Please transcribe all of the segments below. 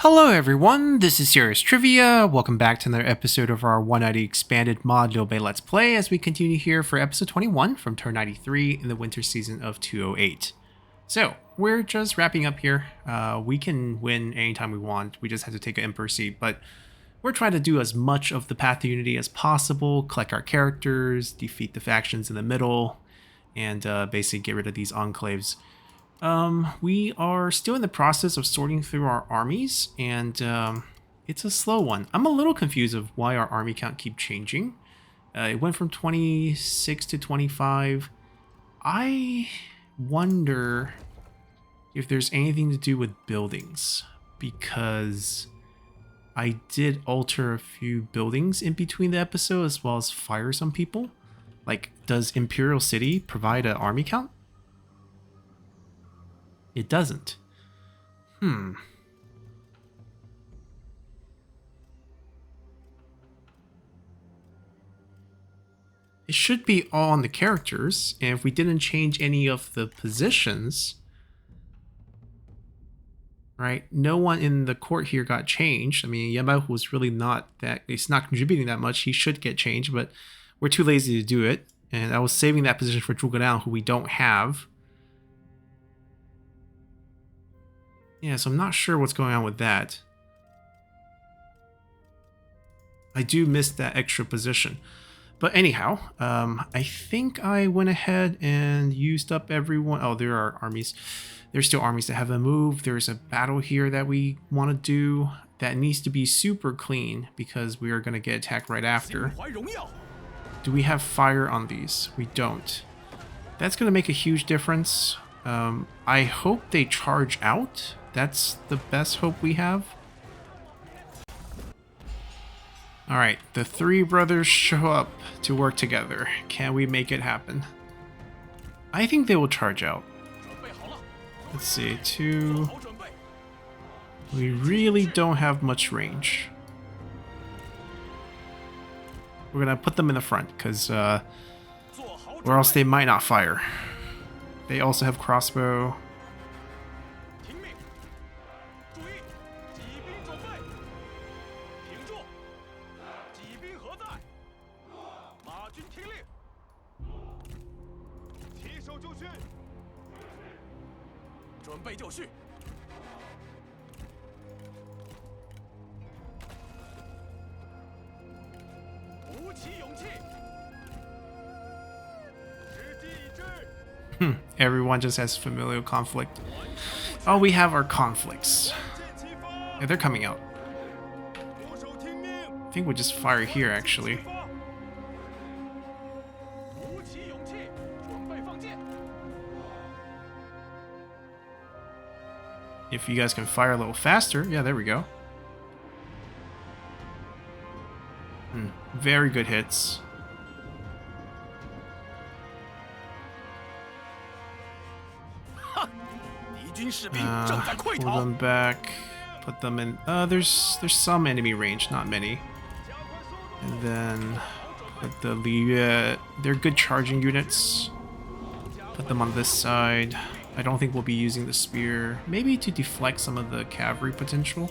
Hello everyone, this is Serious Trivia. Welcome back to another episode of our 190 expanded mod Liu Bei Let's Play as we continue here for episode 21 from turn 93 in the winter season of 208. So, we're just wrapping up here. We can win anytime we want, we just have to take an Emperor seat, but we're trying to do as much of the Path to Unity as possible, collect our characters, defeat the factions in the middle, and basically get rid of these enclaves. We are still in the process of sorting through our armies, and it's a slow one. I'm a little confused of why our army count keeps changing. It went from 26 to 25. I wonder if there's anything to do with buildings, because I did alter a few buildings in between the episode as well as fire some people. Like, does Imperial City provide an army count? It doesn't. It should be all on the characters, and if we didn't change any of the positions, right, no one in the court here got changed. I mean, Yamahu was really not that, he's not contributing that much. He should get changed, but we're too lazy to do it. And I was saving that position for Zhuge Liang, who we don't have. Yeah, so I'm not sure what's going on with that. I do miss that extra position. But anyhow, I think I went ahead and used up everyone. Oh, there are armies. There's still armies that haven't moved. There's a battle here that we want to do that needs to be super clean because we are going to get attacked right after. Do we have fire on these? We don't. That's going to make a huge difference. I hope they charge out. That's the best hope we have. Alright, the three brothers show up to work together. Can we make it happen? I think they will charge out. Let's see, 2. We really don't have much range. We're gonna put them in the front, because or else they might not fire. They also have crossbow. Everyone just has familial conflict. Oh, we have our conflicts. Yeah, they're coming out. I think we'll just fire here, actually. If you guys can fire a little faster. Yeah, there we go. Very good hits. Pull them back. Put them in. There's some enemy range, not many. And then put the Liu. They're good charging units. Put them on this side. I don't think we'll be using the spear. Maybe to deflect some of the cavalry potential.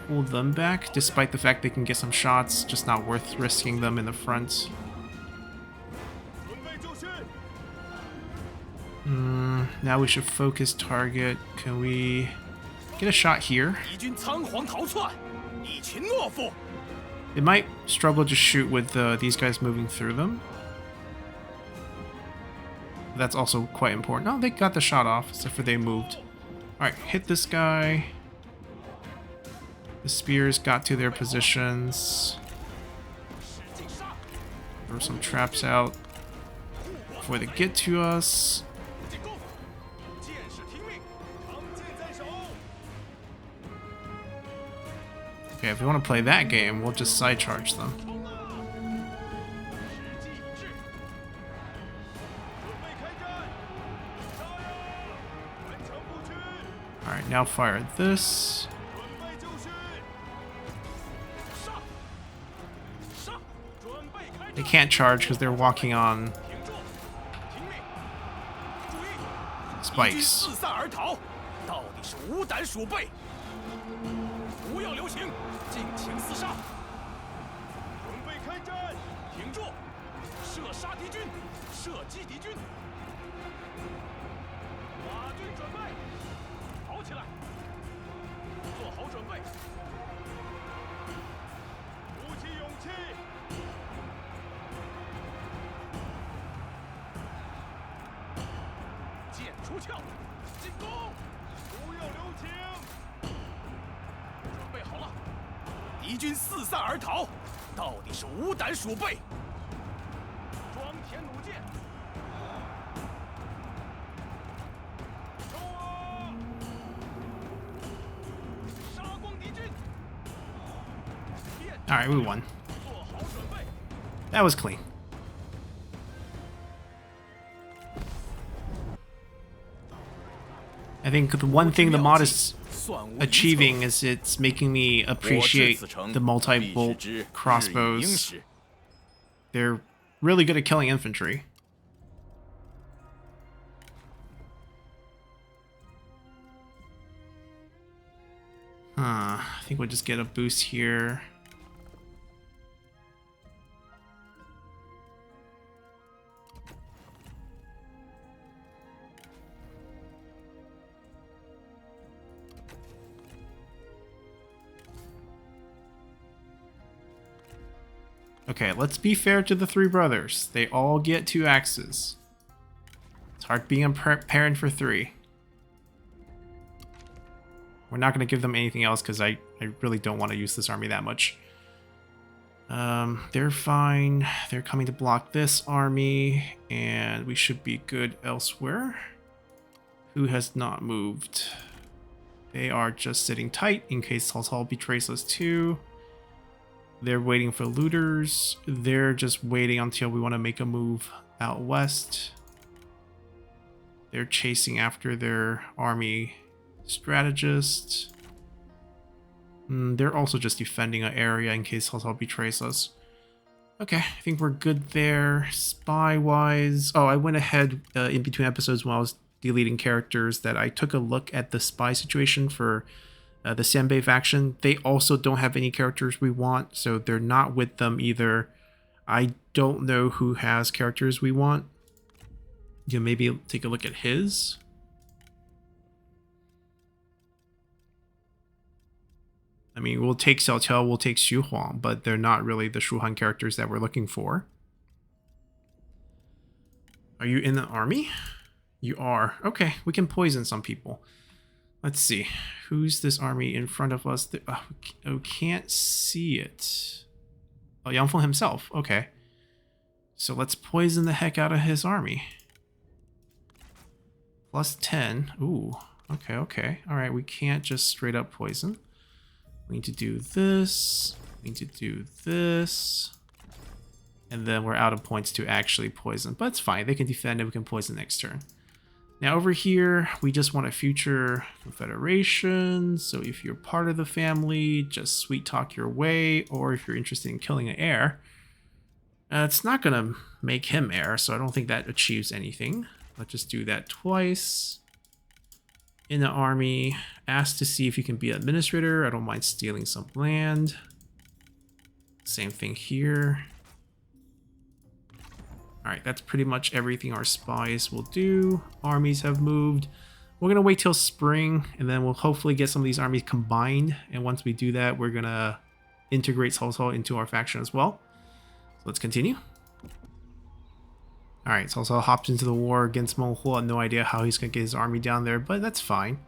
Pull them back, despite the fact they can get some shots. Just not worth risking them in the front. Now we should focus target. Can we get a shot here? They might struggle to shoot with these guys moving through them. That's also quite important. Oh, they got the shot off, except for they moved. Alright, hit this guy. The spears got to their positions. Throw some traps out before they get to us. Okay, if we want to play that game, we'll just side charge them. Alright, now fire this. They can't charge because they're walking on spikes. 杀！准备开战！挺住！射杀敌军！射击敌军！马军准备，跑起来！做好准备！鼓起勇气！剑出鞘！进攻！不要留情！准备好了！敌军四散而逃，到底是无胆鼠辈！装填弩箭！冲啊！杀光敌军！ All right, we won. 做好准备！ That was clean. I think the one thing the mod is achieving is it's making me appreciate the multi-bolt crossbows. They're really good at killing infantry. I think we'll just get a boost here. Okay, let's be fair to the three brothers. They all get 2 axes. It's hard being a parent for 3. We're not going to give them anything else because I really don't want to use this army that much. They're fine. They're coming to block this army, and we should be good elsewhere. Who has not moved? They are just sitting tight in case Cao Cao betrays us too. They're waiting for looters. They're just waiting until we want to make a move out west. They're chasing after their army strategist. They're also just defending an area in case Cao Cao betrays us. Okay, I think we're good there. Spy-wise... Oh, I went ahead in between episodes when I was deleting characters that I took a look at the spy situation for the Xianbei faction. They also don't have any characters we want, so they're not with them either. I don't know who has characters we want. You know, maybe take a look at his. I mean, we'll take Xiao Qiao, we'll take Xu Huang, but they're not really the Shu Han characters that we're looking for. Are you in the army? You are. Okay, we can poison some people. Let's see. Who's this army in front of us? Oh, can't see it. Oh, Yang Feng himself. Okay. So let's poison the heck out of his army. Plus 10. Ooh. Okay, okay. Alright, we can't just straight up poison. We need to do this. We need to do this. And then we're out of points to actually poison. But it's fine. They can defend and we can poison next turn. Now over here, we just want a future confederation. So if you're part of the family, just sweet talk your way. Or if you're interested in killing an heir, it's not going to make him heir. So I don't think that achieves anything. Let's just do that twice. In the army, ask to see if you can be administrator. I don't mind stealing some land. Same thing here. Alright, that's pretty much everything our spies will do. Armies have moved. We're going to wait till spring, and then we'll hopefully get some of these armies combined. And once we do that, we're going to integrate Cao Cao into our faction as well. So let's continue. Alright, Cao Cao hopped into the war against Meng Huo. No idea how he's going to get his army down there, but that's fine.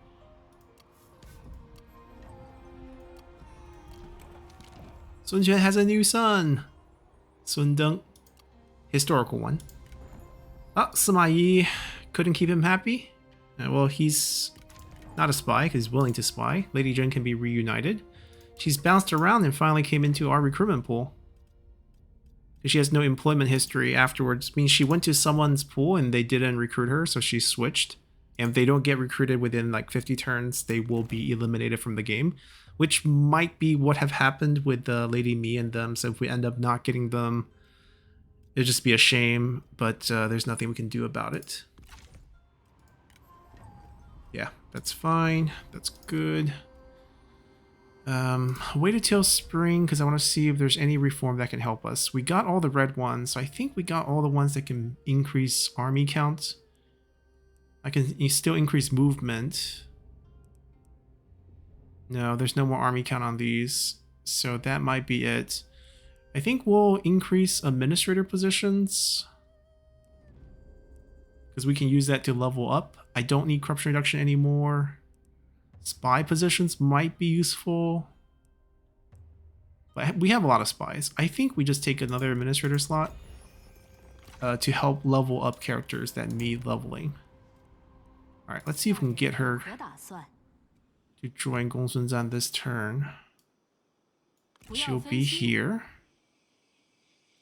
Sun Quan has a new son. Sun Deng. Historical one. Oh, Sima Yi couldn't keep him happy. Well, he's not a spy because he's willing to spy. Lady Zhen can be reunited. She's bounced around and finally came into our recruitment pool. She has no employment history afterwards. Means she went to someone's pool and they didn't recruit her, so she switched. And if they don't get recruited within like 50 turns, they will be eliminated from the game, which might be what have happened with Lady Mi and them. So if we end up not getting them, it'd just be a shame, but there's nothing we can do about it. Yeah, that's fine. That's good. Wait until spring because I want to see if there's any reform that can help us. We got all the red ones, so I think we got all the ones that can increase army count. I can still increase movement. No, there's no more army count on these, so that might be it. I think we'll increase administrator positions because we can use that to level up. I don't need corruption reduction anymore. Spy positions might be useful. But we have a lot of spies. I think we just take another administrator slot to help level up characters that need leveling. Alright, let's see if we can get her to join Gongsunzan this turn. She'll be here.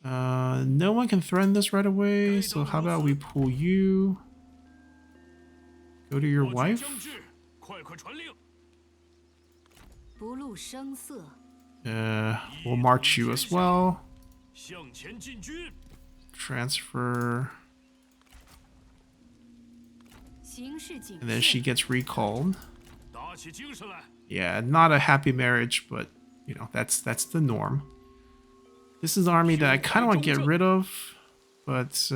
No one can threaten this right away, so how about we pull you? Go to your wife. We'll march you as well. Transfer. And then she gets recalled. Yeah, not a happy marriage, but you know, that's the norm. This is an army that I kind of want to get rid of, but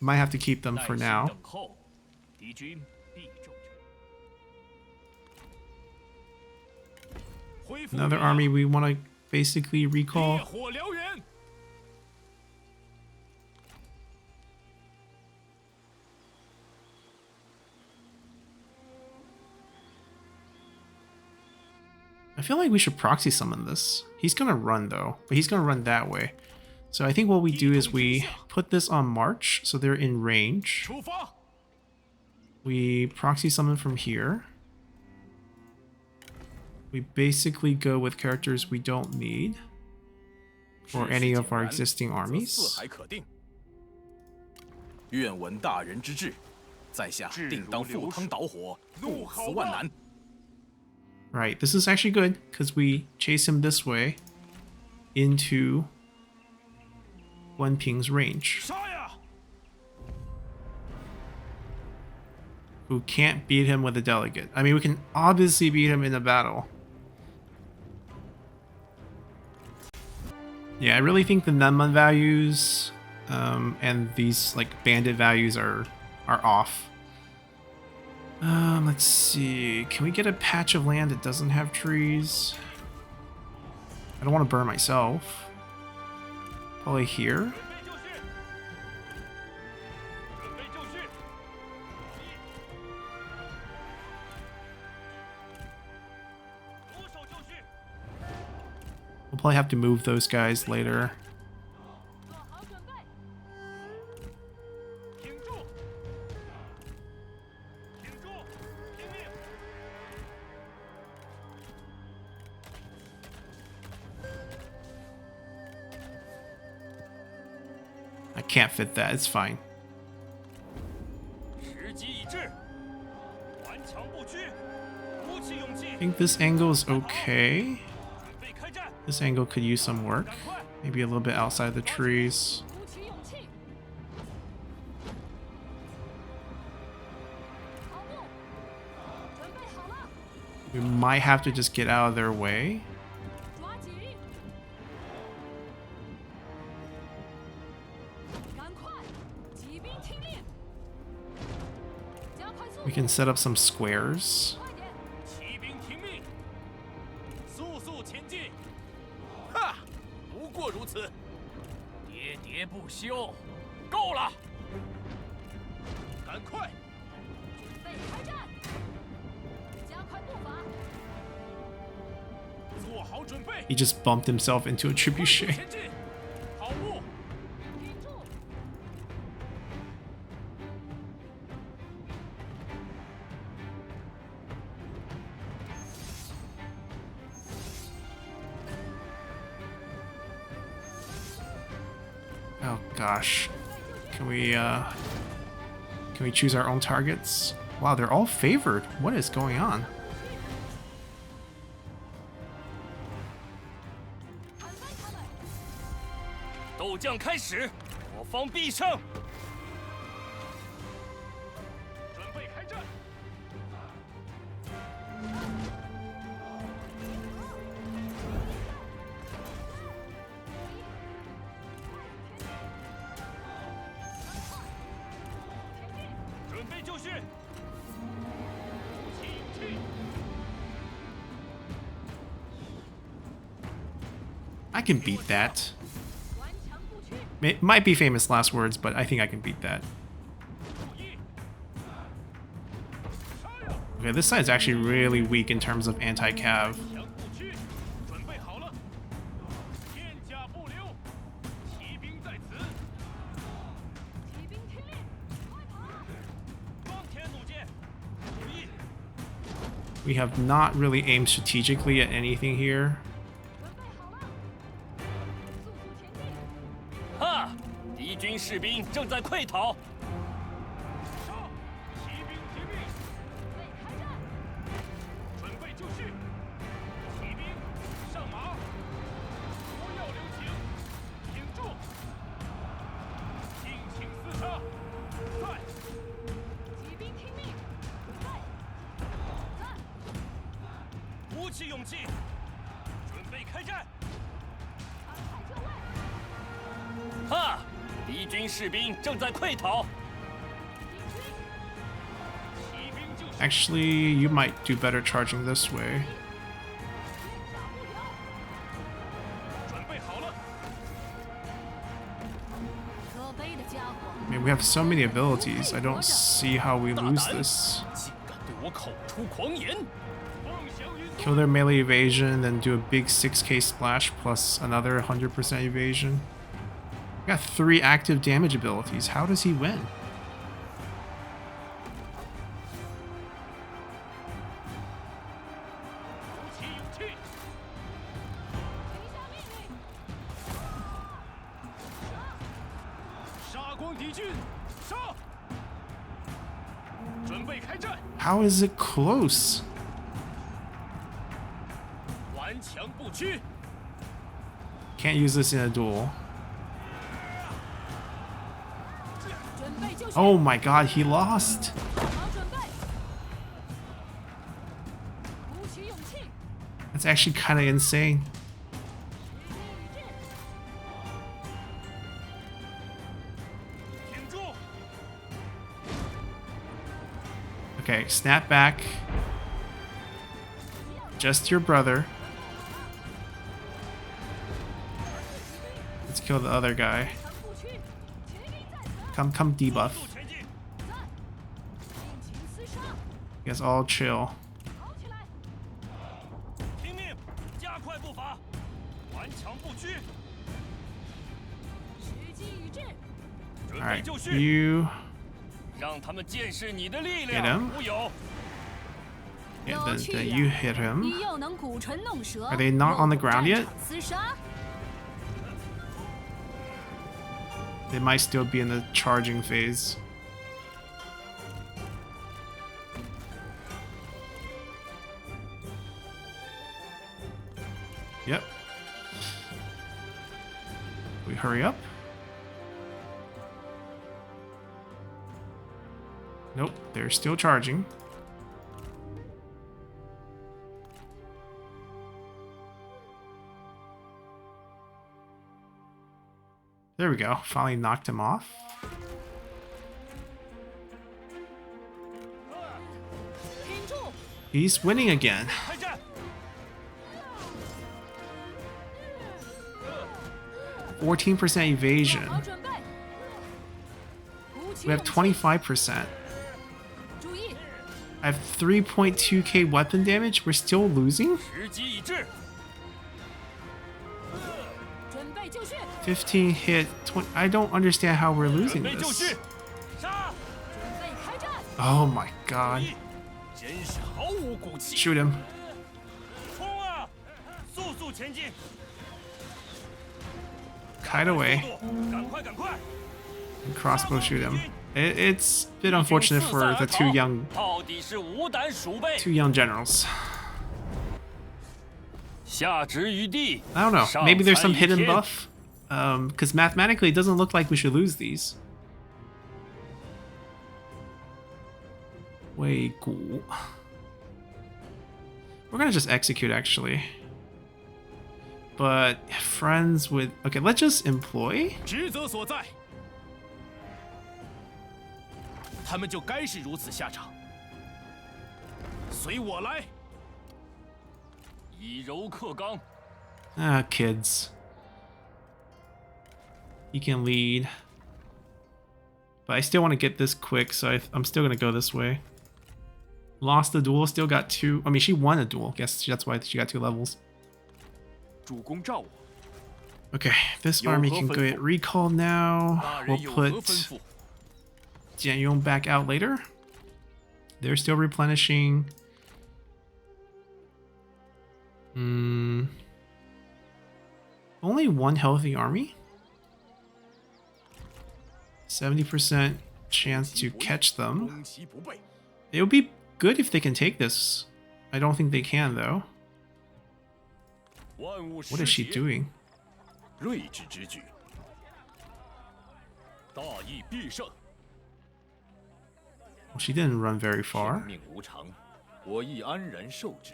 might have to keep them for now. Another army we want to basically recall. I feel like we should proxy summon this. He's going to run though, but he's going to run that way. So I think what we do is we put this on march so they're in range. We proxy summon from here. We basically go with characters we don't need for any of our existing armies. Right, this is actually good because we chase him this way into Wenping's range. Who can't beat him with a delegate. I mean, we can obviously beat him in a battle. Yeah, I really think the Nenman values and these like bandit values are off. Let's see. Can we get a patch of land that doesn't have trees? I don't want to burn myself. Probably here. We'll probably have to move those guys later. I can't fit that, it's fine. I think this angle is okay. This angle could use some work. Maybe a little bit outside the trees. We might have to just get out of their way. We can set up some squares. He just bumped himself into a trebuchet. Oh gosh. Can we choose our own targets? Wow, they're all favored. What is going on? 就绪，武器勇气。 I can beat that. It might be famous last words, but I think I can beat that. Okay, this side's actually really weak in terms of anti-cav. We have not really aimed strategically at anything here. 哈！敌军士兵正在溃逃。上！骑兵听命！开战！准备就绪！骑兵上马！不要留情！挺住！尽情厮杀！在！骑兵听命！在！在！鼓起勇气！准备开战！ 哈！敌军士兵正在溃逃。 Actually, you might do better charging this way. 准备好了。 I mean, we have so many abilities. I don't see how we lose this. 竟敢对我口出狂言！ Kill their melee evasion, then do a big 6k splash plus another 100% evasion. We got 3 active damage abilities. How does he win? How is it close? Can't use this in a duel. Oh my god, he lost. That's actually kind of insane. Okay, snap back. Just your brother. Let's kill the other guy. Come debuff. You guys all chill. Alright, you hit him. Yeah, then you hit him. Are they not on the ground yet? They might still be in the charging phase. Yep. We hurry up. Nope, they're still charging. There we go. Finally knocked him off. He's winning again. %14 evasion. We have 25%. I have 3.2k weapon damage. We're still losing? 15 hit. 20. I don't understand how we're losing this. Oh my god. Shoot him. Kite away. And crossbow shoot him. It's a bit unfortunate for the two young generals. I don't know. Maybe there's some hidden buff. Because mathematically, it doesn't look like we should lose these. Way cool. We're gonna just execute, actually. But friends with... Okay, let's just employ. 他们就该是如此下场。随我来，以柔克刚。Ah, kids. He can lead. But I still want to get this quick, so I'm still going to go this way. Lost the duel, still got 2. I mean, she won a duel. Guess that's why she got 2 levels. 主公召我。 Okay, this army can get recalled now. We'll put Taiyuan back out later. They're still replenishing. Only 1 healthy army? 70% chance to catch them. It would be good if they can take this. I don't think they can, though. What is she doing? 睿智之举，大义必胜。 Well, she didn't run very far. 命无常，我亦安然受之。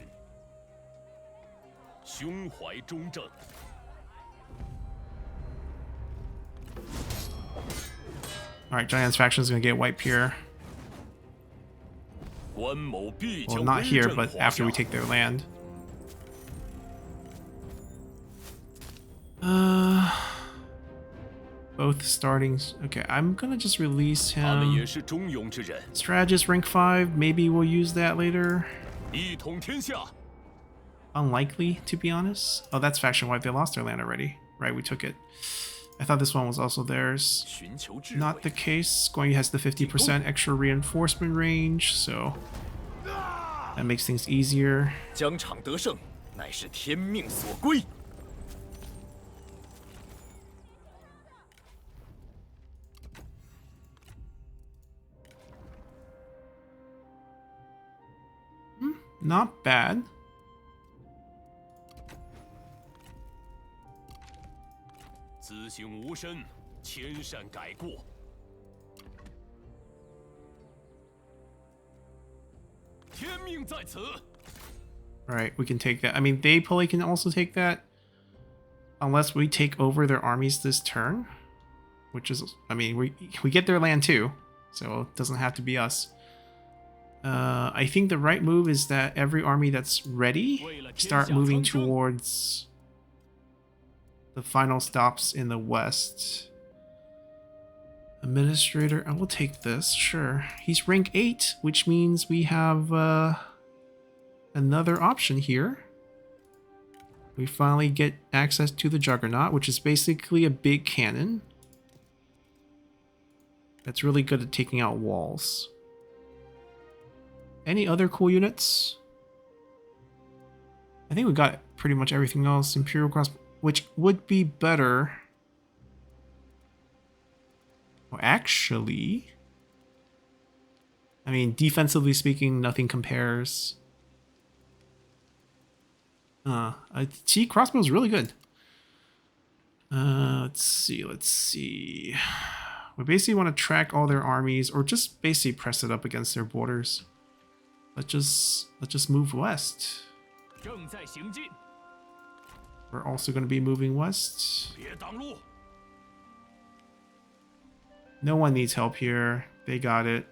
胸怀中正。 Alright, Giant's faction is going to get wiped here. 关某必将 Well, not 威 here, 震 but 华 after we 夏。 take their land. Both starting. Okay, I'm gonna just release 他们也 him. 是中庸之人， Strategist rank 5. Maybe we'll use that later. 一统天下。 Unlikely, to be honest. Oh, that's faction wipe. They lost their land already. Right, we took it. I thought this one was also theirs. 寻求智 Not 慧 the，case. Guan Yu has the 50% extra reinforcement range, so that makes things easier. 疆场得胜，乃是天命所归。 Not bad. 自省吾身，千善改过。天命在此。 Alright, we can take that. I mean, they probably can also take that. Unless we take over their armies this turn. Which is, I mean, we get their land too. So it doesn't have to be us. I think the right move is that every army that's ready start moving towards the final stops in the west. Administrator, I will take this, sure. He's rank 8, which means we have another option here. We finally get access to the Juggernaut, which is basically a big cannon that's really good at taking out walls. Any other cool units? I think we got pretty much everything else. Imperial Cross, which would be better. Well, actually, I mean, defensively speaking, nothing compares. T crossbow is really good. Let's see. We basically want to track all their armies, or just basically press it up against their borders. Let's just move west. 正在行进， We're also going to be moving west. 别挡路。 No one needs help here. They got it.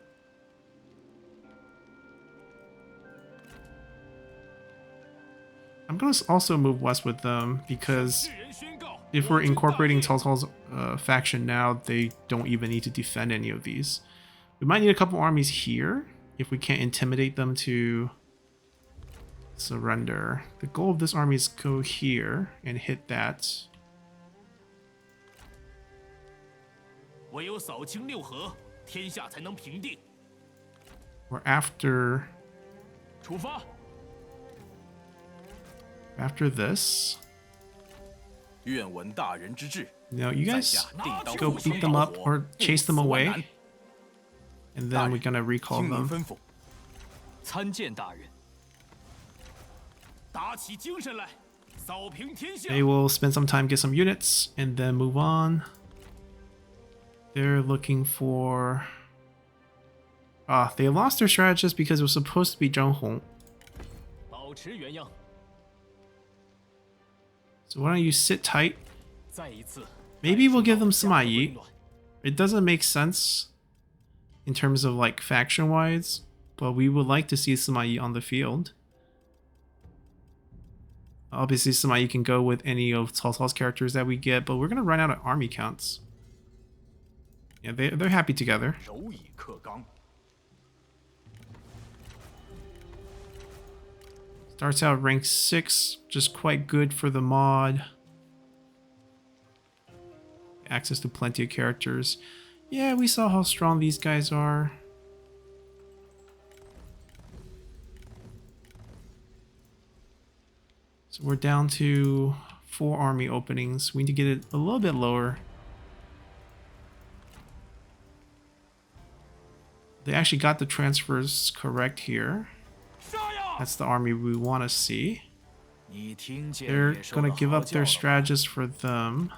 I'm going to also move west with them because 世人宣告， if we're incorporating Cao Cao's faction now, they don't even need to defend any of these. We might need a couple armies here if we can't intimidate them to surrender. The goal of this army is go here and hit that. 唯有扫清六合，天下才能平定。 We're after 出发。 after this. 愿闻大人之志。 Now you 在 guys 下定当 go 护送 beat them 炮 up 火 or chase them 不死 away, 万难 and then we're gonna recall 听您 them. 吩咐。参见大人。打起精神来，扫平天下。 They will spend some time, get some units, and then move on. They're looking for... they lost their strategist because it was supposed to be Zheng Hong. 保持原样。 So why don't you sit tight? 再一次。 Maybe we'll give them 下的 Sima Yi. 混乱 It doesn't make sense in terms of like faction wise, but we would like to see Sima on the field. Obviously, Sima can go with any of Cao Cao's characters that we get, but we're gonna run out of army counts. Yeah, they're happy together. Starts out rank 6, just quite good for the mod. Access to plenty of characters. Yeah, we saw how strong these guys are. So we're down to 4 army openings. We need to get it a little bit lower. They actually got the transfers correct here. That's the army we want to see. They're going to give up their strategist for them.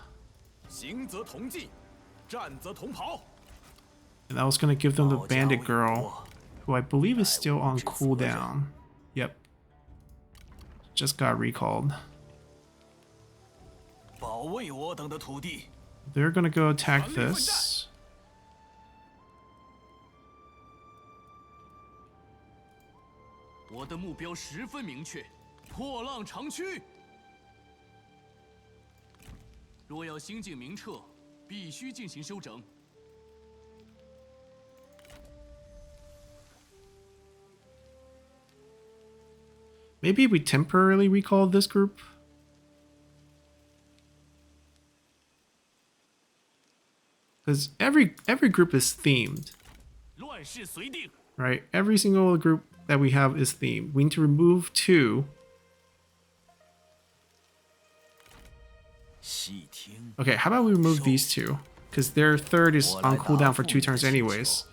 And that was going to give them the bandit girl, who I believe is still on cooldown. Yep. Just got recalled. They're going to go attack this. Maybe we temporarily recall this group. Because every group is themed. Right? Every single group that we have is themed. We need to remove 2. Okay, how about we remove these 2? Because their third is on cooldown for 2 turns anyways.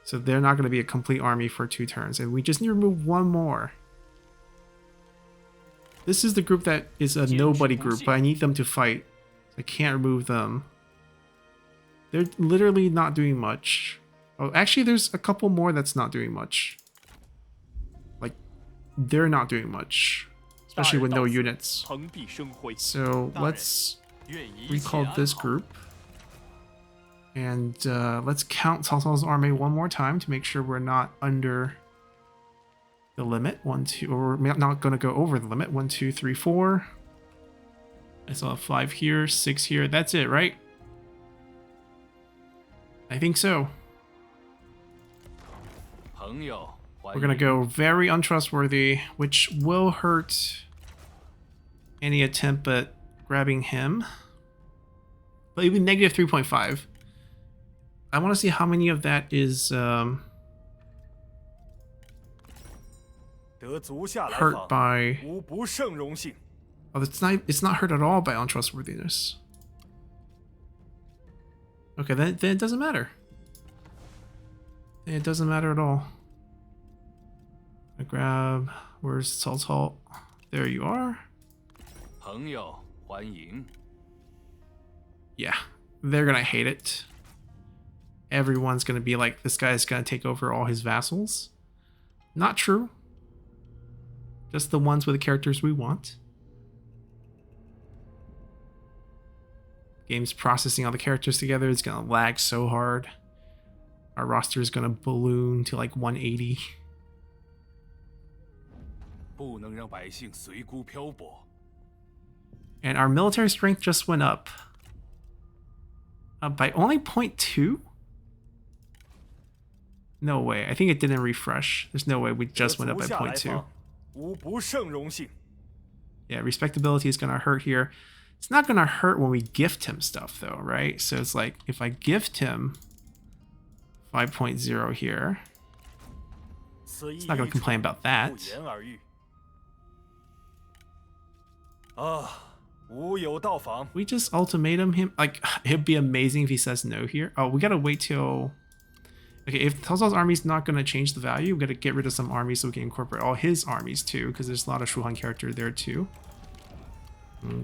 So they're not going to be a complete army for 2 turns. And we just need to remove 1 more. This is the group that is a nobody group, but I need them to fight. I can't remove them. They're literally not doing much. Oh, actually, there's a couple more that's not doing much. Like, they're not doing much. Especially with no units. So, let's recall this group. And let's count Cao Cao's army one more time to make sure we're not under the limit. 1, 2, or we're not going to go over the limit. 1, 2, 3, 4. I still have 5 here, 6 here. That's it, right? I think so. We're going to go very untrustworthy, which will hurt any attempt at grabbing him. But even negative 3.5. I want to see how many of that is hurt by... Oh, it's not hurt at all by untrustworthiness. Okay, then it doesn't matter. It doesn't matter at all. I grab... Where's Cao Cao? There you are. Yeah, they're gonna hate it. Everyone's gonna be like, this guy's gonna take over all his vassals. Not true. Just the ones with the characters we want. Game's processing all the characters together. It's gonna lag so hard. Our roster is gonna balloon to like 180. And our military strength just went up. By only 0.2? No way. I think it didn't refresh. There's no way we just went up by 0.2. Yeah, respectability is gonna hurt here. It's not gonna hurt when we gift him stuff though, right? So it's like, if I gift him 5.0 here, it's not gonna complain about that. We just ultimatum him. Like, it'd be amazing if he says no here. Oh, we gotta wait till... Okay, if Cao Cao's army's not gonna change the value, we gotta get rid of some armies so we can incorporate all his armies too, because there's a lot of Shuhan character there too.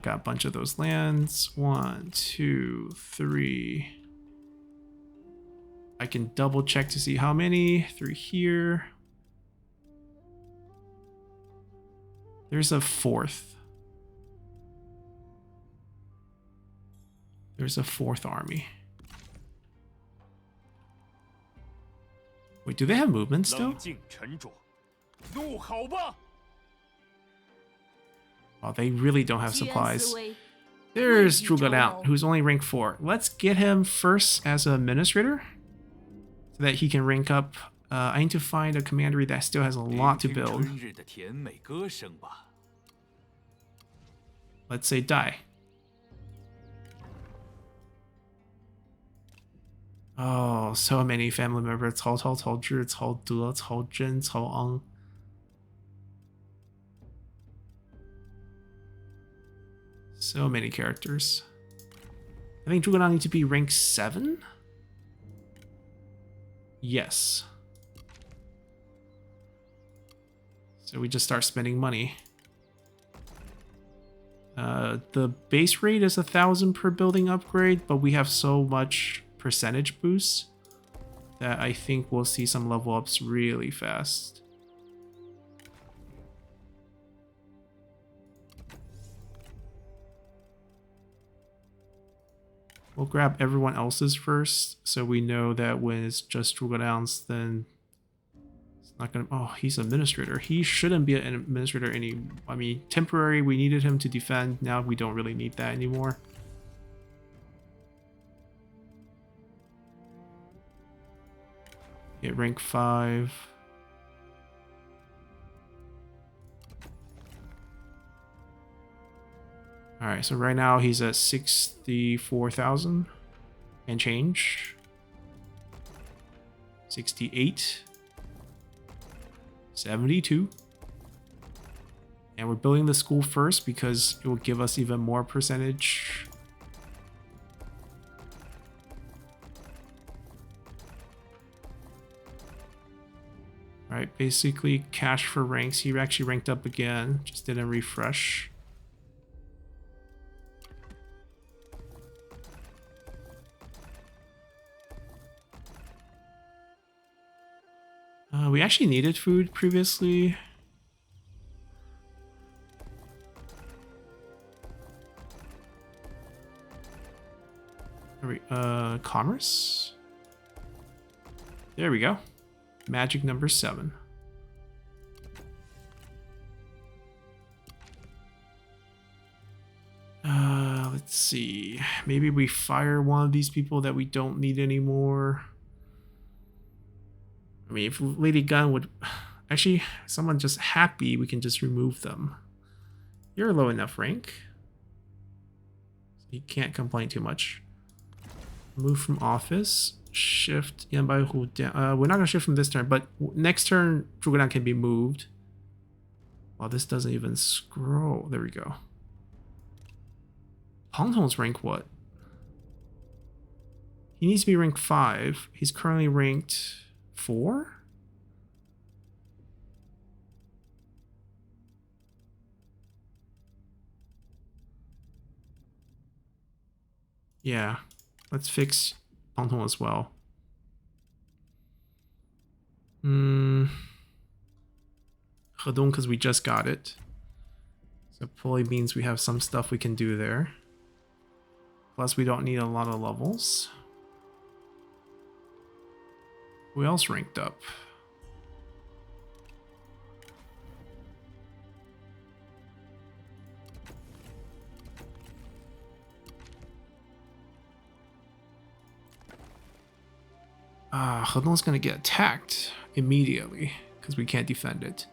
Got a bunch of those lands. 1, 2, 3. I can double check to see how many. 3 here. There's a 4th. There's a 4th army. Wait, do they have movement still? 冷静沉着，怒吼吧！ Oh, they really don't have 居安 supplies. 思危， There's 未雨 Zhuge 绸 Liang, 缪。 who's only rank 4. Let's get him first as an administrator so that he can rank up. I need to find a commandery that still has a lot to 聆听 build. 春日的甜美歌声吧。 Let's say die. Oh, so many family members. Cao Cao, Cao Zhi, Cao De, Cao Zhen, Cao Ang. So many characters. I think Zhuge Liang needs to be rank 7? Yes. So we just start spending money. The base rate is 1,000 per building upgrade, but we have so much percentage boost that I think we'll see some level ups really fast. We'll grab everyone else's first, so we know that when it's just Zhuge Liang's, then it's not gonna. Oh, he's administrator. He shouldn't be an administrator any. I mean, temporary. We needed him to defend. Now we don't really need that anymore. Get rank 5. Alright, so right now he's at 64,000 and change. 68. 72. And we're building the school first because it will give us even more percentage. Alright, basically cash for ranks. He actually ranked up again, just didn't refresh. We actually needed food previously. Commerce? There we go. Magic number 7. Let's see. Maybe we fire one of these people that we don't need anymore. I mean, if Lady Gun would... Actually, someone just happy, we can just remove them. You're low enough rank. You can't complain too much. Move from office. Shift Yanbai Hu down. We're not going to shift from this turn, but next turn, Zhuge Liang can be moved. Well, this doesn't even scroll. There we go. Pang Tong's rank what? He needs to be rank 5. He's currently ranked 4? Yeah, let's fix Pang Tong as well. Hedong, because we just got it. So probably means we have some stuff we can do there. Plus we don't need a lot of levels. Who else ranked up? Hedong's gonna get attacked immediately because we can't defend it.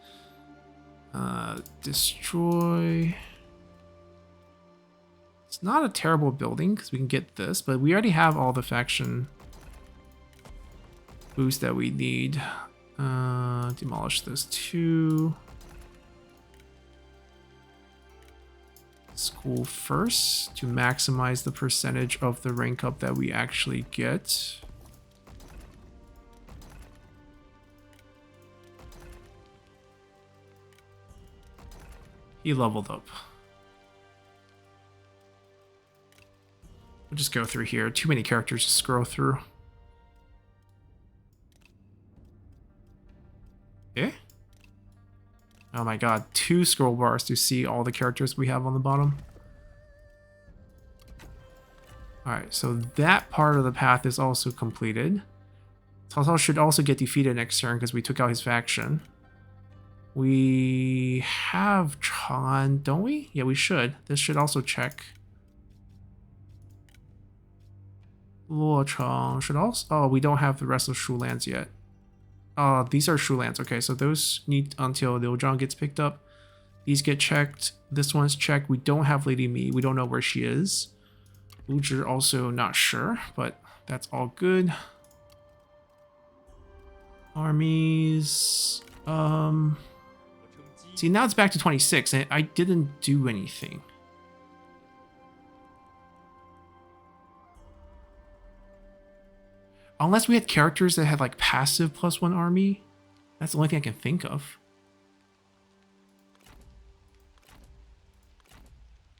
Destroy. It's not a terrible building because we can get this, but we already have all the faction boost that we need. Demolish those 2. School first to maximize the percentage of the rank up that we actually get. He leveled up. We'll just go through here. Too many characters to scroll through. Eh? Oh my god, 2 scroll bars to see all the characters we have on the bottom. Alright, so that part of the path is also completed. Cao Cao should also get defeated next turn because we took out his faction. We have Chang'an, don't we? Yeah, we should. This should also check. Luocheng should also... Oh, we don't have the rest of Shu lands yet. These are Shu lands. Okay, so those need until Liuzhang gets picked up. These get checked. This one's checked. We don't have Lady Mi. We don't know where she is. Luzhi also not sure, but that's all good. Armies... See, now it's back to 26, and I didn't do anything. Unless we had characters that had like passive +1 army. That's the only thing I can think of.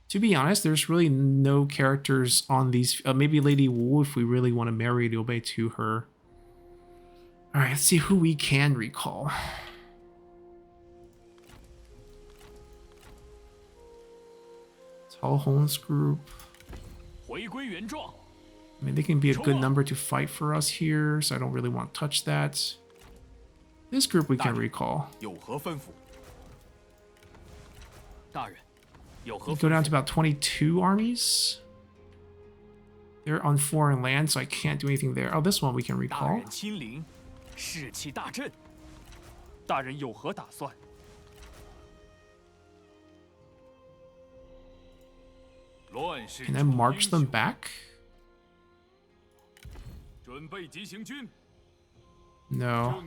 To be honest, there's really no characters on these. Maybe Lady Wu if we really want to marry Liu Bei to her. Alright, let's see who we can recall. Cao Hong's group. I mean, they can be a good number to fight for us here, so I don't really want to touch that. This group we can recall. We go down to about 22 armies. They're on foreign land, so I can't do anything there. Oh, this one we can recall. Can I march them back? No.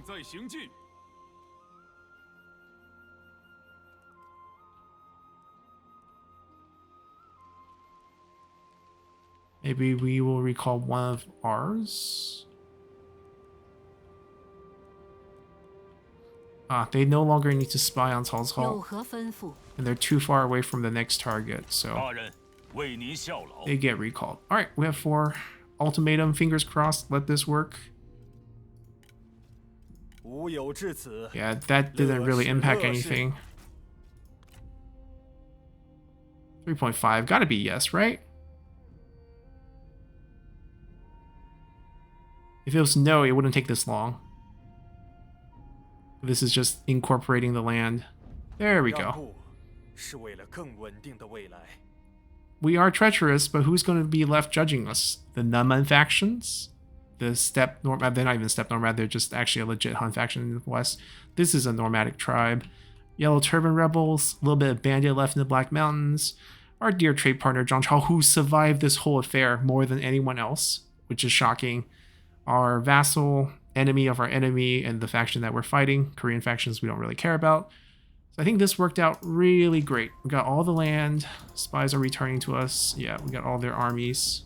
Maybe we will recall one of ours. They no longer need to spy on Cao Cao. And they're too far away from the next target, so they get recalled. Alright, we have 4. Ultimatum, fingers crossed, let this work. Yeah, that didn't really impact anything. 3.5, gotta be yes, right? If it was no, it wouldn't take this long. This is just incorporating the land. There we go. We are treacherous, but who's going to be left judging us? The Naman factions? The Steppe Nomad? They're not even Steppe Nomad, they're just actually a legit Han faction in the west. This is a nomadic tribe. Yellow Turban Rebels, a little bit of bandit left in the Black Mountains. Our dear trade partner Zhang Chao, who survived this whole affair more than anyone else, which is shocking. Our vassal, enemy of our enemy, and the faction that we're fighting. Korean factions we don't really care about. So I think this worked out really great. We got all the land. Spies are returning to us. Yeah, we got all their armies.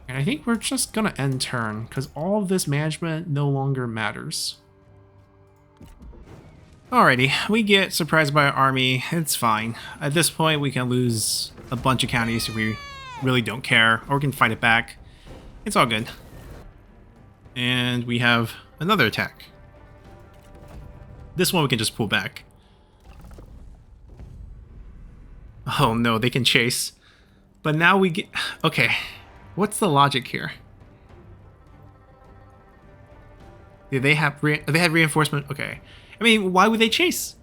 And I think we're just gonna end turn, because all of this management no longer matters. Alrighty, we get surprised by our army. It's fine. At this point, we can lose a bunch of counties if we really don't care, or we can fight it back. It's all good. And we have another attack. This one we can just pull back. Oh no, they can chase. But now we get... Okay, what's the logic here? Did they have they had reinforcement? Okay. I mean, why would they chase?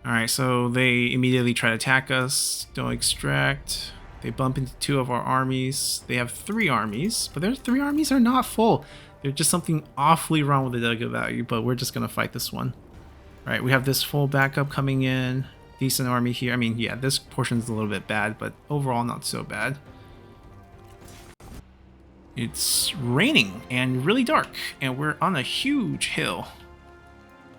Alright, so they immediately try to attack us. Don't extract. They bump into 2 of our armies. They have 3 armies, but their 3 armies are not full. There's just something awfully wrong with the delegate value, but we're just going to fight this one. Alright, we have this full backup coming in. Decent army here. I mean, yeah, this portion's a little bit bad, but overall not so bad. It's raining and really dark, and we're on a huge hill.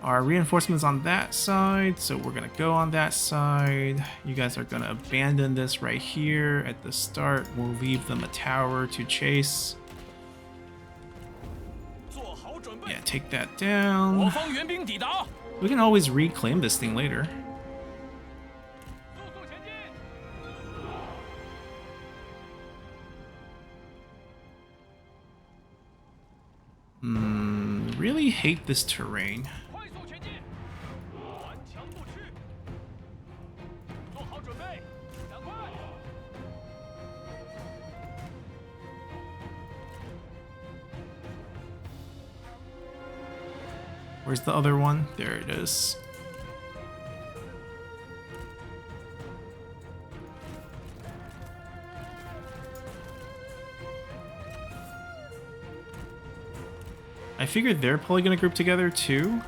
Our reinforcements on that side, so we're gonna go on that side. You guys are gonna abandon this right here at the start. We'll leave them a tower to chase. Yeah, take that down. We can always reclaim this thing later. really hate this terrain. 快速前进，顽强不屈，做好准备，赶快！ Where's the other one? There it is. I figured they're probably gonna group together too.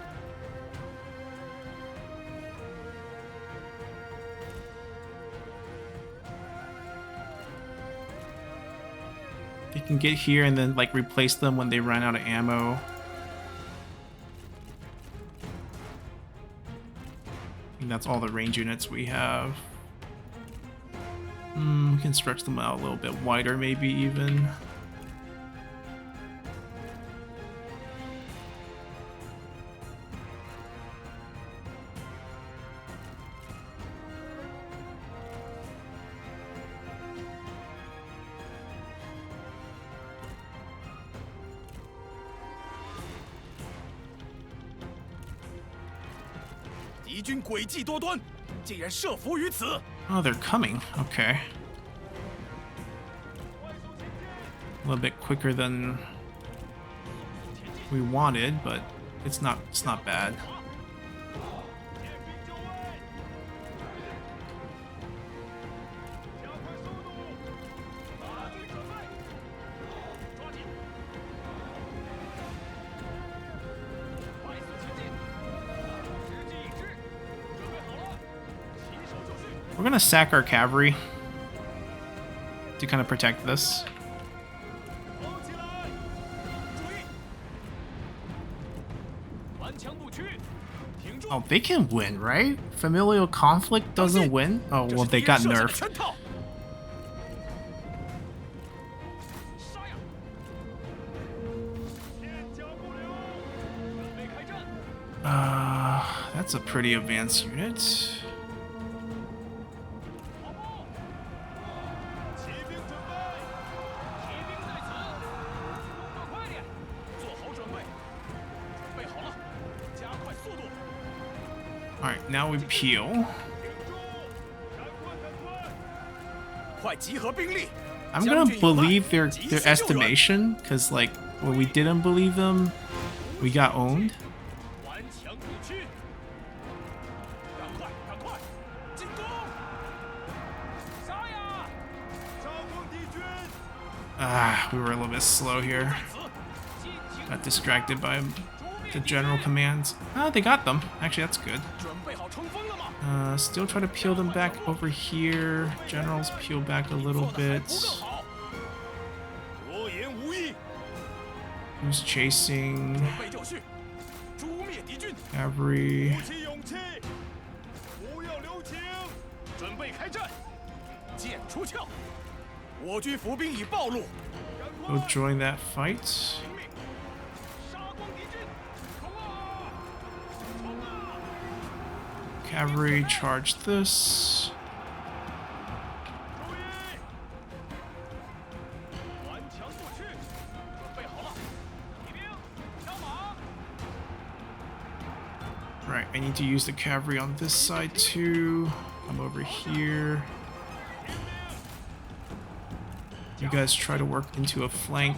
They can get here and then like replace them when they run out of ammo. I think that's all the range units we have. We can stretch them out a little bit wider, maybe even. Oh, they're coming. Okay. A little bit quicker than we wanted, but it's not bad. We're gonna sack our cavalry to kind of protect this. Oh, they can win, right? Familial conflict doesn't win? Oh, well, they got nerfed. That's a pretty advanced unit. Alright, now we peel. I'm gonna believe their estimation, because like when we didn't believe them, we got owned. We were a little bit slow here. Got distracted by the general commands. Oh, they got them. Actually, that's good. Still try to peel them back over here. Generals peel back a little bit. Who's chasing? Cavalry. Go join that fight. Cavalry, charge this. Right, I need to use the cavalry on this side too. Come over here. You guys try to work into a flank.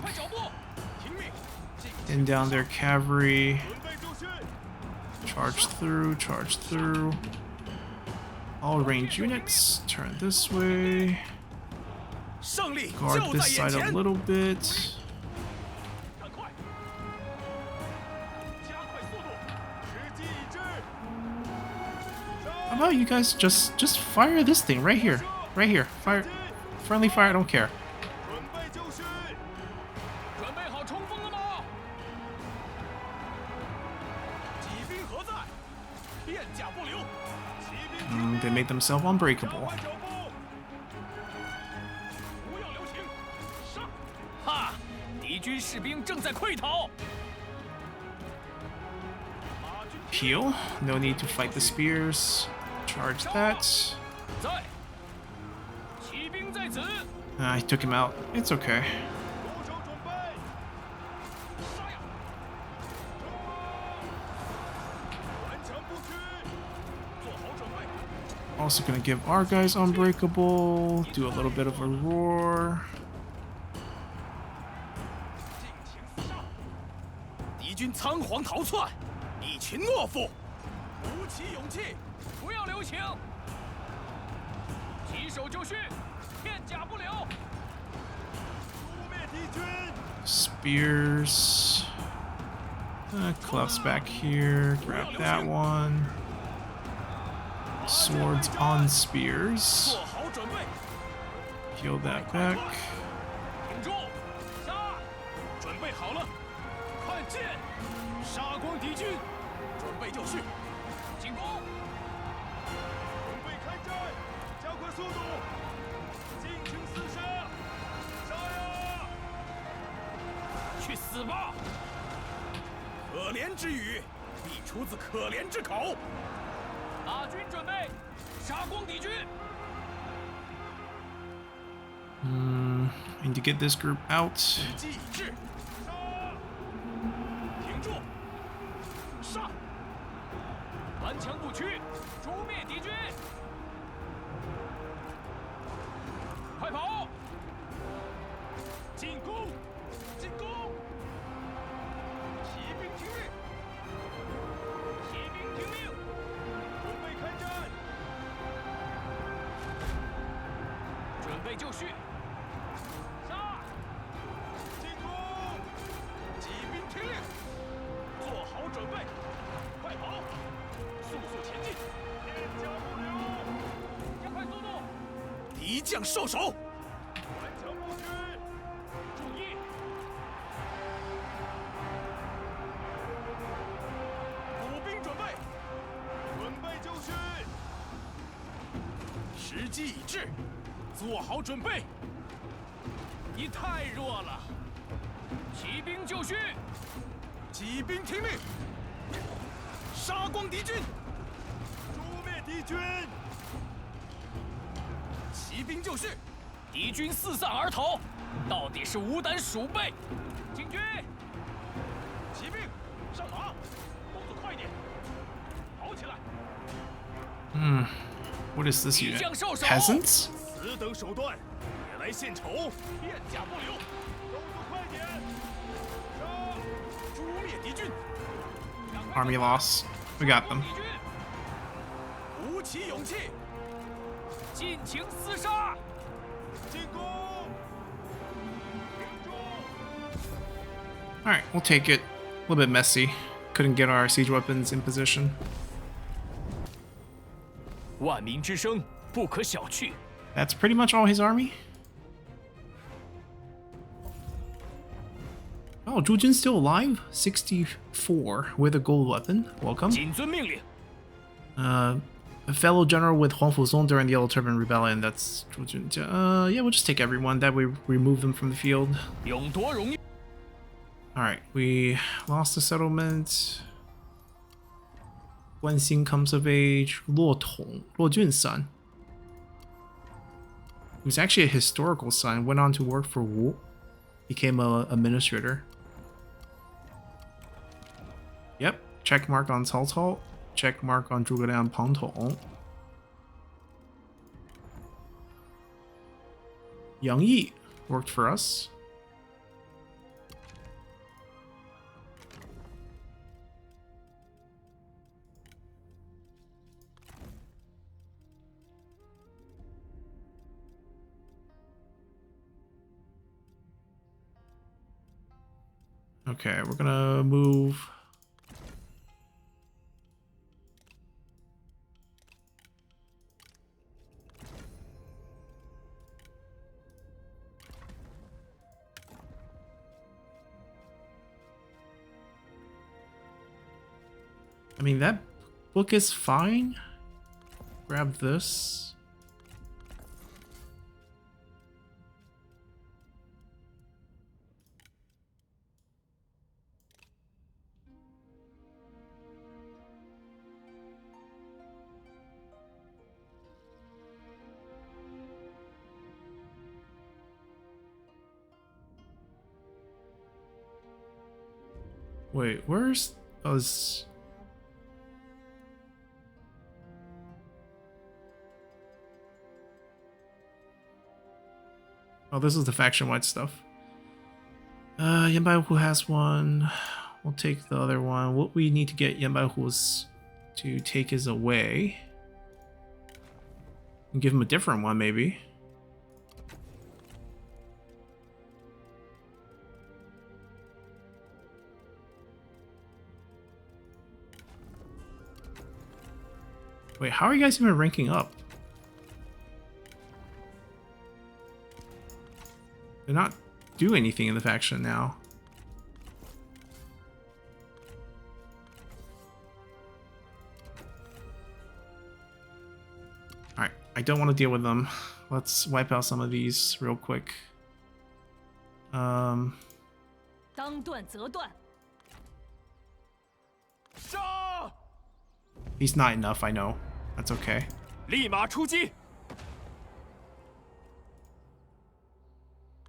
Pin down their cavalry. Charge through, charge through. All range units, turn this way. Guard this side a little bit. How about you guys just fire this thing right here. Right here. Fire. Friendly fire, I don't care. They made themselves unbreakable. Peel. No need to fight the spears. Charge that. I took him out. It's okay. Also gonna give our guys unbreakable, do a little bit of a roar. 敌军仓皇逃窜，一群懦夫，鼓起勇气，不要留情，起手就绪，片甲不留。诛灭敌军。 Spears. Clough's back here. Grab that one. Swords on spears. 做好准备， Heal that back. 挺住，杀！准备好了，快剑，杀光敌军，准备就绪，进攻！准备开战，加快速度，尽情厮杀，杀呀！去死吧！可怜之语，必出自可怜之口。大军准备，杀光敌军！ Need to get this group out. 机已至，杀！挺住，杀！顽强不屈，诛灭敌军！快跑！进攻！进攻！骑兵听令！骑兵听令！准备开战！准备就绪！ 进攻！骑兵听令，做好准备，快跑，速速前进，片甲不留，加快速度。敌将受手，顽强不屈，注意！步兵准备，准备就绪，时机已至，做好准备。你太弱了。 骑兵就绪，骑兵听令，杀光敌军，诛灭敌军。骑兵就绪，敌军四散而逃，到底是无胆鼠辈。进军，骑兵上马，动作快点，跑起来。What is this 敌 unit? 将受手， Peasants? 此等手段也来献丑，片甲不留。 动作快点！杀！诛灭敌军！ Army loss. We got them. 鼓起勇气，尽情厮杀！进攻！挺住！ Alright, we'll take it. A little bit messy. Couldn't get our siege weapons in position. 万民之声不可小觑。 That's pretty much all his army. Oh, Zhu Jun's still alive? 64 with a gold weapon. Welcome. 谨遵命令。 A fellow general with Huang Fuzong during the Yellow Turban Rebellion. That's Zhu Jun. Yeah, we'll just take everyone. That way we remove them from the field. 勇夺荣誉。 Alright, we lost the settlement. Guanxing comes of age. Luo Tong, Luo Jun's son. He was actually a historical son. Went on to work for Wu. Became a administrator. Yep, check mark on Cao Cao. Check mark on Zhuge Liang Pang Tong. Yang Yi worked for us. Okay, we're gonna move. I mean, that book is fine. Grab this. Wait, where's us? Oh, this is the faction-wide stuff. Yanbai Hu has one. We'll take the other one. What we need to get Yanbai Hu's to take his away. And give him a different one, maybe. Wait, how are you guys even ranking up? They're not doing anything in the faction now. Alright, I don't want to deal with them. Let's wipe out some of these real quick. He's not enough, I know. That's okay. 立马出击！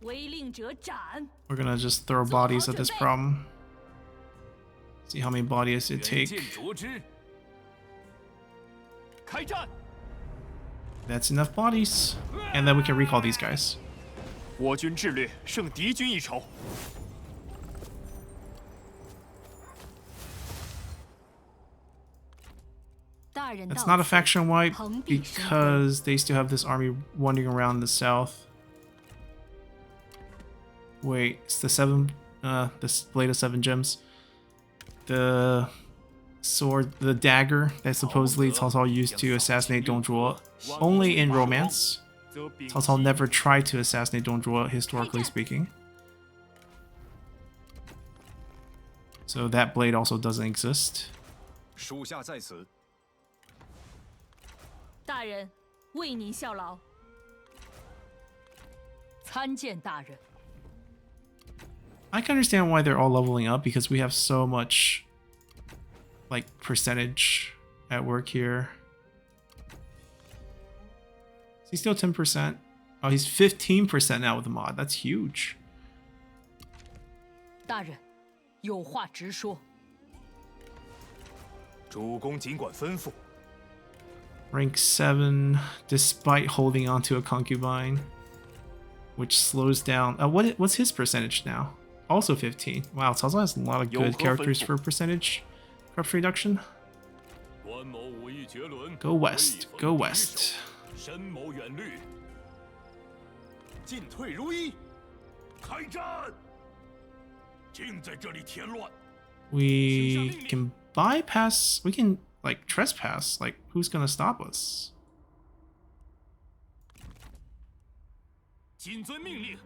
We're gonna just throw bodies at this problem. See how many bodies it take. That's enough bodies. And then we can recall these guys. 我军智略胜敌军一筹。 It's not a faction wipe because they still have this army wandering around the south. Wait, it's the this blade of 7 gems. The sword, the dagger that supposedly Cao Cao used to assassinate Dong Zhuo. Only in romance. Cao Cao never tried to assassinate Dong Zhuo, historically speaking. So that blade also doesn't exist. 属下在此。 大人，为您效劳。参见大人。 I can understand why they're all leveling up because we have so much, like, percentage at work here. Is he still 10%? Oh, he's 15% now with the mod. That's huge. 大人，有话直说。主公尽管吩咐。 Rank 7, despite holding on to a concubine, which slows down. What's his percentage now? Also 15. Wow, Cao Cao has a lot of good characters for percentage corruption reduction. Go west, go west. 深谋远虑，进退如一，开战！竟在这里添乱。 We can bypass. We can like trespass. Like, who's gonna stop us? 谨遵命令。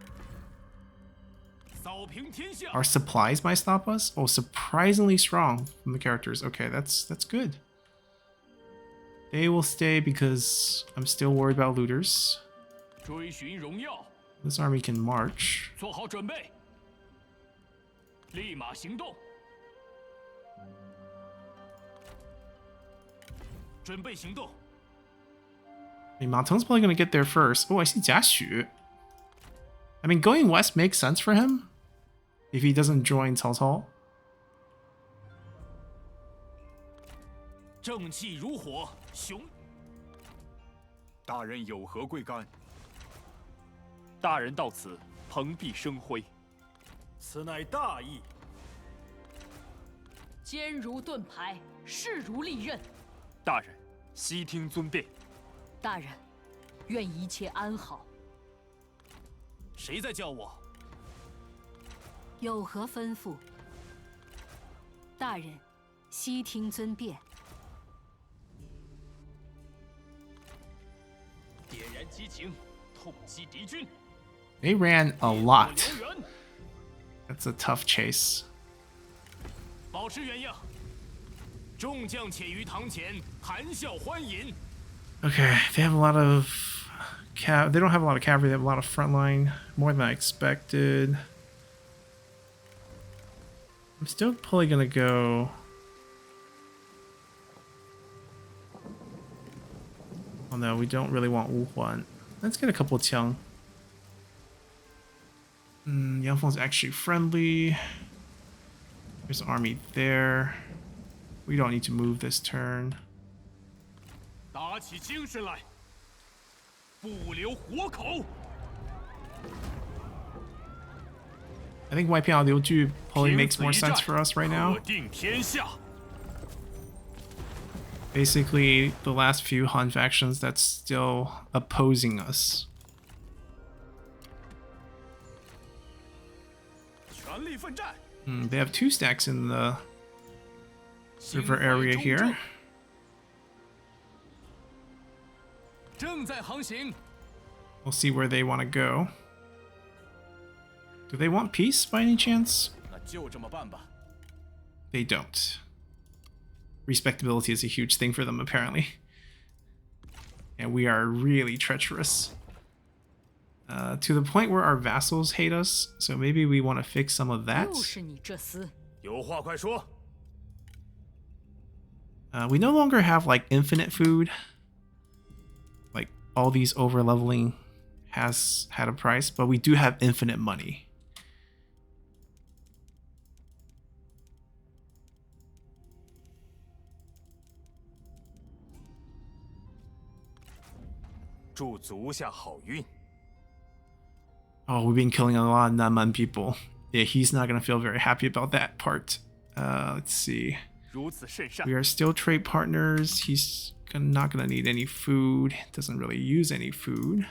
Our supplies might stop us? Oh, surprisingly strong from the characters. Okay, that's good. They will stay because I'm still worried about looters. This army can march. 做好准备，立马行动。准备行动。 I mean, Matong's probably gonna get there first. Oh, I see Jiaxu. I mean, going west makes sense for him if he doesn't join Cao Cao. 正气如火，雄。大人有何贵干？大人到此，蓬荜生辉。此乃大义。坚如盾牌，势如利刃。大人，悉听尊便。大人，愿一切安好。 谁在叫我？有何吩咐？大人，悉听尊便。点燃激情，痛击敌军。 They ran a lot. That's a tough chase. 保持原样。众将且于堂前谈笑欢饮。 Okay, they have a lot of they don't have a lot of cavalry, they have a lot of frontline, more than I expected. I'm still probably gonna go. Oh no, we don't really want Wu Huan. Let's get a couple of Qiang. Yangfeng's actually friendly. There's an army there. We don't need to move this turn. 打起精神来，不留活口。I think wiping out Liu Ju probably 凭 makes 此 more 一 sense 战 for us right now. 可定天下。 Basically, the last few Han factions that's still opposing us. 全力奋战， They have 2 stacks in the 心 river 怀 area 忠 here. 正正在航行。 We'll see where they want to go. Do they want peace by any chance? 那就这么办吧。 They don't. Respectability is a huge thing for them, apparently. And we are really treacherous. To the point where our vassals hate us, so maybe we want to fix some of that. 又是你这厮！有话快说。 We no longer have, like, infinite food. Like, all these over-leveling has had a price, but we do have infinite money. Oh, we've been killing a lot of Nanman people. Yeah, he's not going to feel very happy about that part. Let's see. 如此甚善。 We are still trade partners. He's not going to need any food. Doesn't really use any food.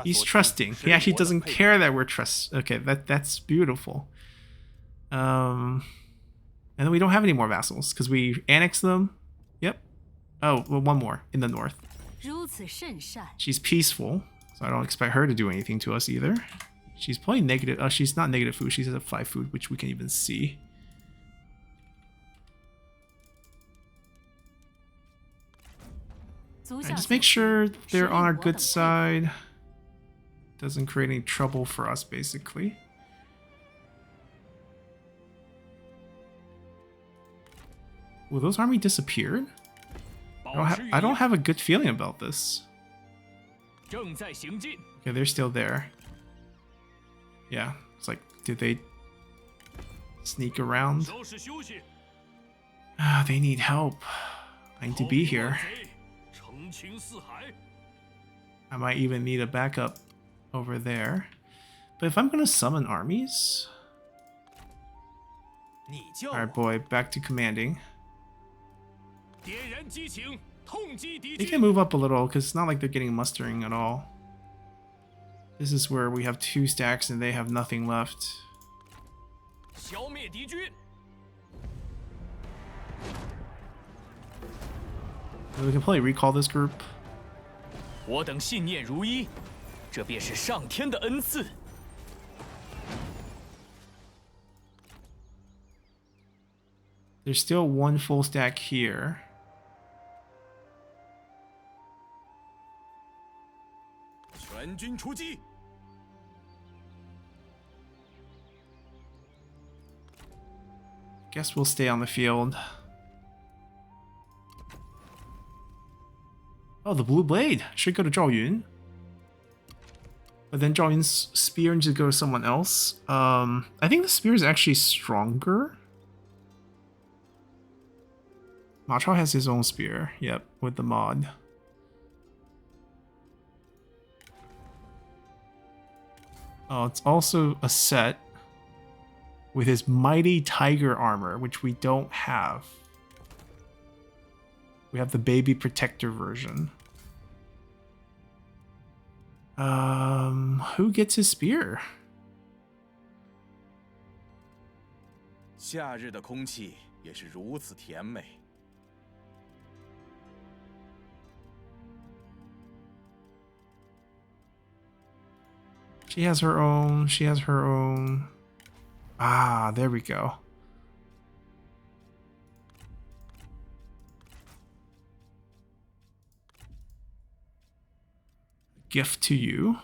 He's trusting. He actually doesn't care that we're trust. Okay, that's beautiful. And then we don't have any more vassals because we annexed them. Yep. Oh, well, one more in the north. 如此甚善， She's peaceful, so I don't expect her to do anything to us either. She's probably negative. She's not negative food. She's at 5 food, which we can even see. 足 Alright, 下 just 所 make sure 指 they're 实 on 令 our 我 good 等佩服 side. Doesn't create any trouble for us, basically. Well, those army disappeared? I don't have a good feeling about this. 正在行进。 Okay, they're still there. Yeah, it's like, did they sneak around? 稍事休息。 Ah, they need help. I need to be here. 澄清四海。 I might even need a backup over there. But if I'm gonna summon armies... 你叫我 Alright, boy, back to commanding. 点燃激情，痛击敌 They 军。 can move up a little, because it's not like they're getting mustering at all. This is where we have 2 stacks and they have nothing left. 消灭敌军。 We can probably recall this group. 我等信念如一，这便是上天的恩赐。 There's still 1 full stack here. Guess we'll stay on the field. Oh, the blue blade should go to Zhao Yun. But then Zhao Yun's spear needs to go to someone else. I think the spear is actually stronger. Ma Chao has his own spear. Yep, with the mod. Oh, it's also a set with his mighty tiger armor, which we don't have. We have the baby protector version. Who gets his spear? 夏日的空气也是如此甜美。 She has her own. She has her own. Ah, there we go. Gift to you.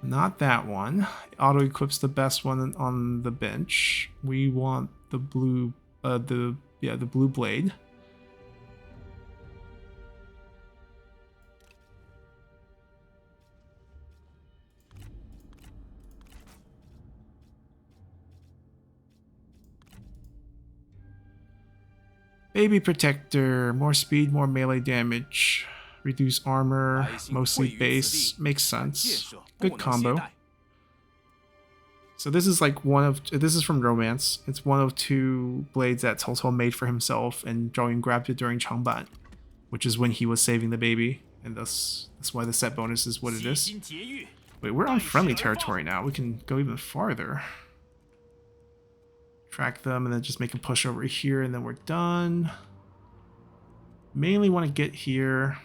Not that one. Auto equips the best one on the bench. We want the blue, the blue blade. Baby Protector, more speed, more melee damage, reduce armor, mostly base, makes sense. Good combo. So this is like this is from Romance. It's one of 2 blades that Cao Cao made for himself, and Zhao Yun grabbed it during Changban, which is when he was saving the baby, and that's why the set bonus is what it is. Wait, we're on friendly territory now. We can go even farther. Track them and then just make a push over here, and then we're done. Mainly want to get here.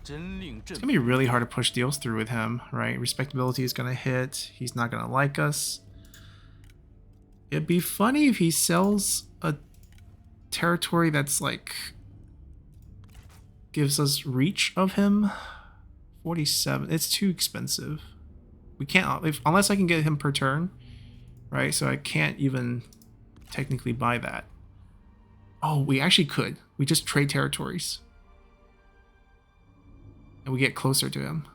It's gonna be really hard to push deals through with him, right? Respectability is gonna hit. He's not gonna like us. It'd be funny if he sells a territory that's like gives us reach of him. 47. It's too expensive. We can't unless I can get him per turn. Right, so I can't even technically buy that. Oh, we actually could. We just trade territories. And we get closer to him.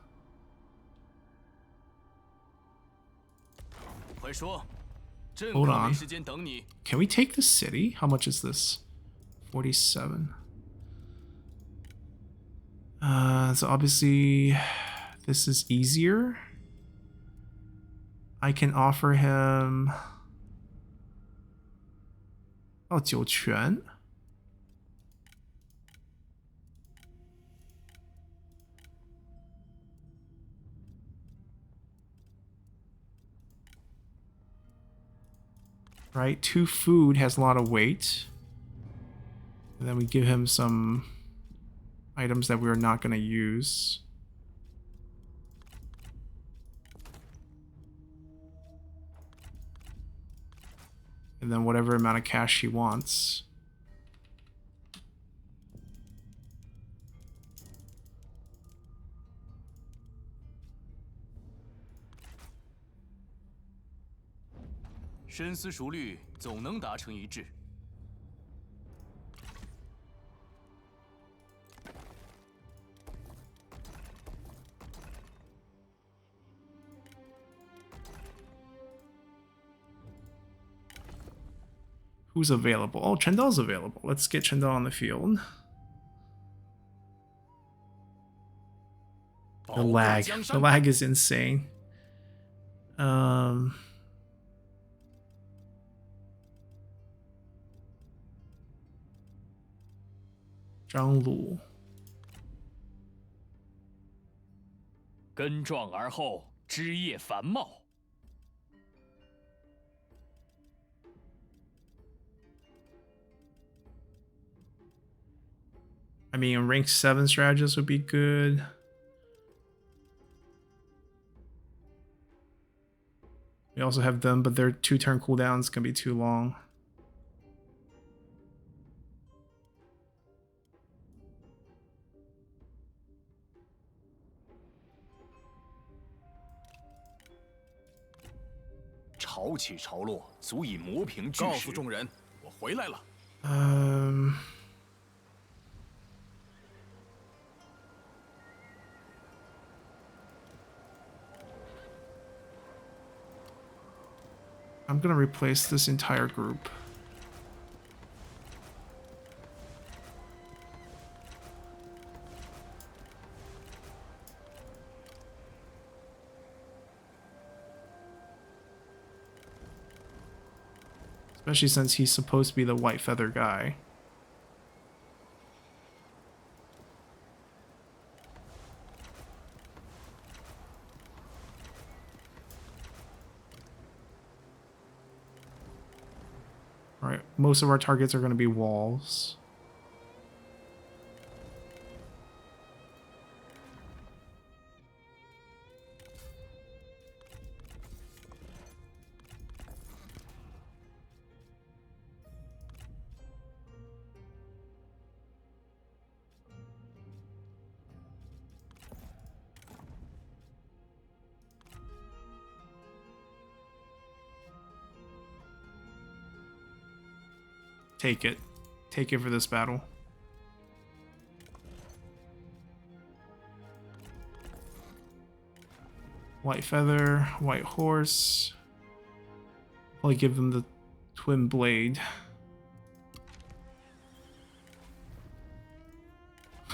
Hold on. Can we take the city? How much is this? 47. So obviously this is easier. I can offer him 9权. Right, 2 food has a lot of weight. And then we give him some items that we're not going to use. And then whatever amount of cash he wants. Who's available? Oh, Chendel's available. Let's get Chendel on the field. The lag. The lag is insane. Zhang Lu. 根壮而后，枝叶繁茂。 I mean, a rank 7 strategist would be good. We also have them, but their 2-turn cooldowns can be too long. I'm gonna replace this entire group. Especially since he's supposed to be the white feather guy. Alright, most of our targets are going to be walls. Take it. Take it for this battle. White feather, white horse. Probably give them the twin blade.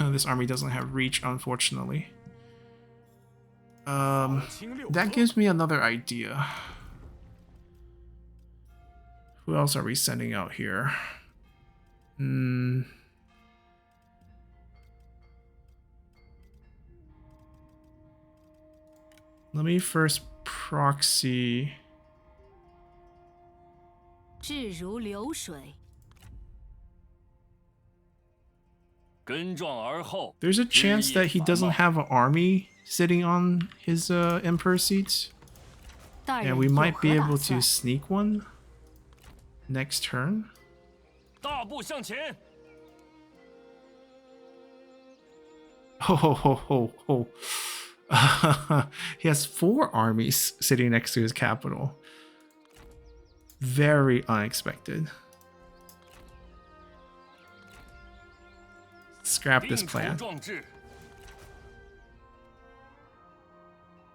This army doesn't have reach, unfortunately. That gives me another idea. Who else are we sending out here? Let me first proxy. 志如流水。 根壮而后， There's a chance that he doesn't have an army sitting on his emperor seats. 大 And 人 we 有 might 何 be 打 able 算 to sneak one next turn. 大步向前。 Ho ho ho ho ho. He has 4 armies sitting next to his capital. Very unexpected. Scrap this 觥筹 plan. 壮志，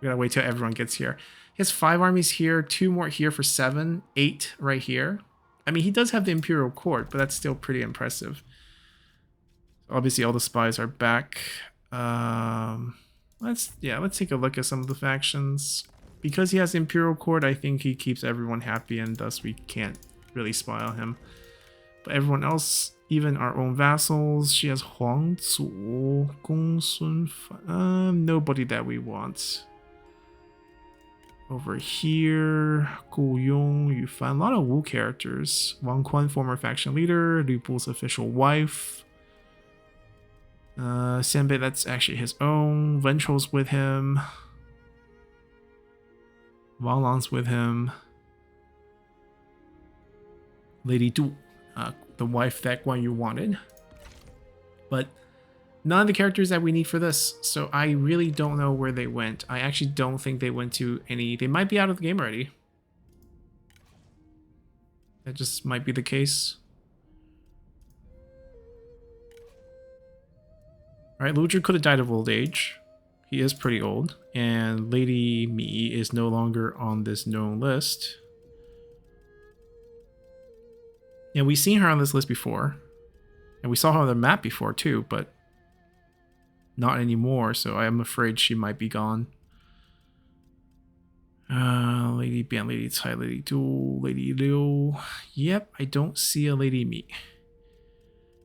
We gotta wait till everyone gets here. He has 5 armies here, 2 more here for 7, 8 right here. I mean, he does have the Imperial Court, but that's still pretty impressive. Obviously, all the spies are back. Let's take a look at some of the factions. Because he has the Imperial Court, I think he keeps everyone happy, and thus we can't really spy on him. But everyone else, even our own vassals, she has Huang Zu, Gong Sun Fan, nobody that we want. Over here, Gu Yong, Yu Fan, a lot of Wu characters. Wang Quan, former faction leader, Liu Bu's official wife. Senbei, that's actually his own. Ventral's with him. Wang Lang's with him. Lady Du, the wife that Guan Yu wanted. But none of the characters that we need for this, so I really don't know where they went. I actually don't think they went to any... They might be out of the game already. That just might be the case. Alright, Lu Zhi could have died of old age. He is pretty old. And Lady Mi is no longer on this known list. And we've seen her on this list before. And we saw her on the map before too, but not anymore, so I am afraid she might be gone. Lady Bian, Lady Cai, Lady Du, Lady Liu. Yep, I don't see a Lady Mi.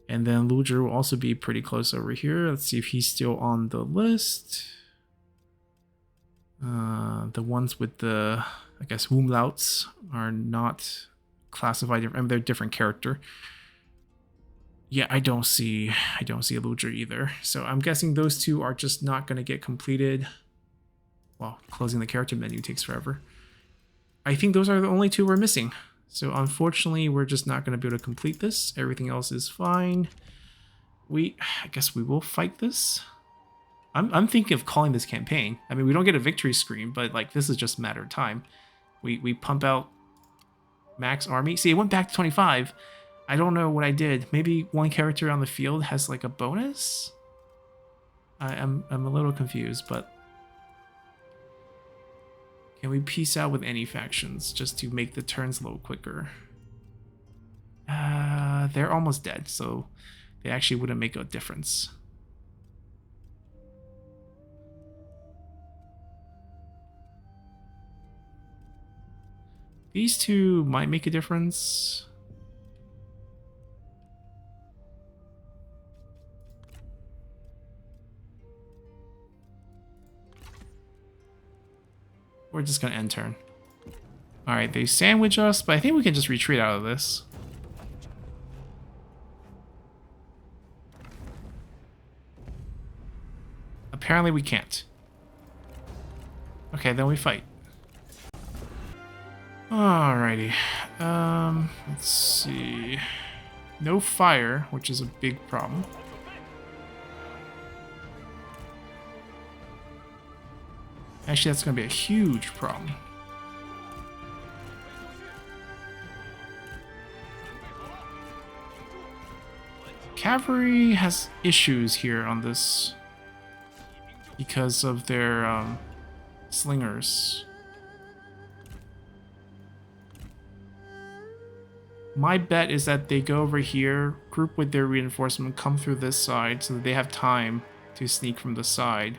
And then Lu Zhi will also be pretty close over here. Let's see if he's still on the list. The ones with the, I guess, Wumlauts are not classified. I mean, they're a different character. Yeah, I don't see Lu Zhi either. So I'm guessing those two are just not going to get completed. Well, closing the character menu takes forever. I think those are the only 2 we're missing. So unfortunately, we're just not going to be able to complete this. Everything else is fine. I guess we will fight this. I'm thinking of calling this campaign. I mean, we don't get a victory screen, but like this is just a matter of time. We pump out max army. See, it went back to 25. I don't know what I did. Maybe one character on the field has like a bonus? I'm a little confused, but can we peace out with any factions just to make the turns a little quicker? They're almost dead, so they actually wouldn't make a difference. These 2 might make a difference. We're just gonna end turn. Alright, they sandwich us, but I think we can just retreat out of this. Apparently we can't. Okay, then we fight. Alrighty. Let's see. No fire, which is a big problem. Actually, that's going to be a huge problem. Cavalry has issues here on this because of their slingers. My bet is that they go over here, group with their reinforcement, come through this side so that they have time to sneak from the side,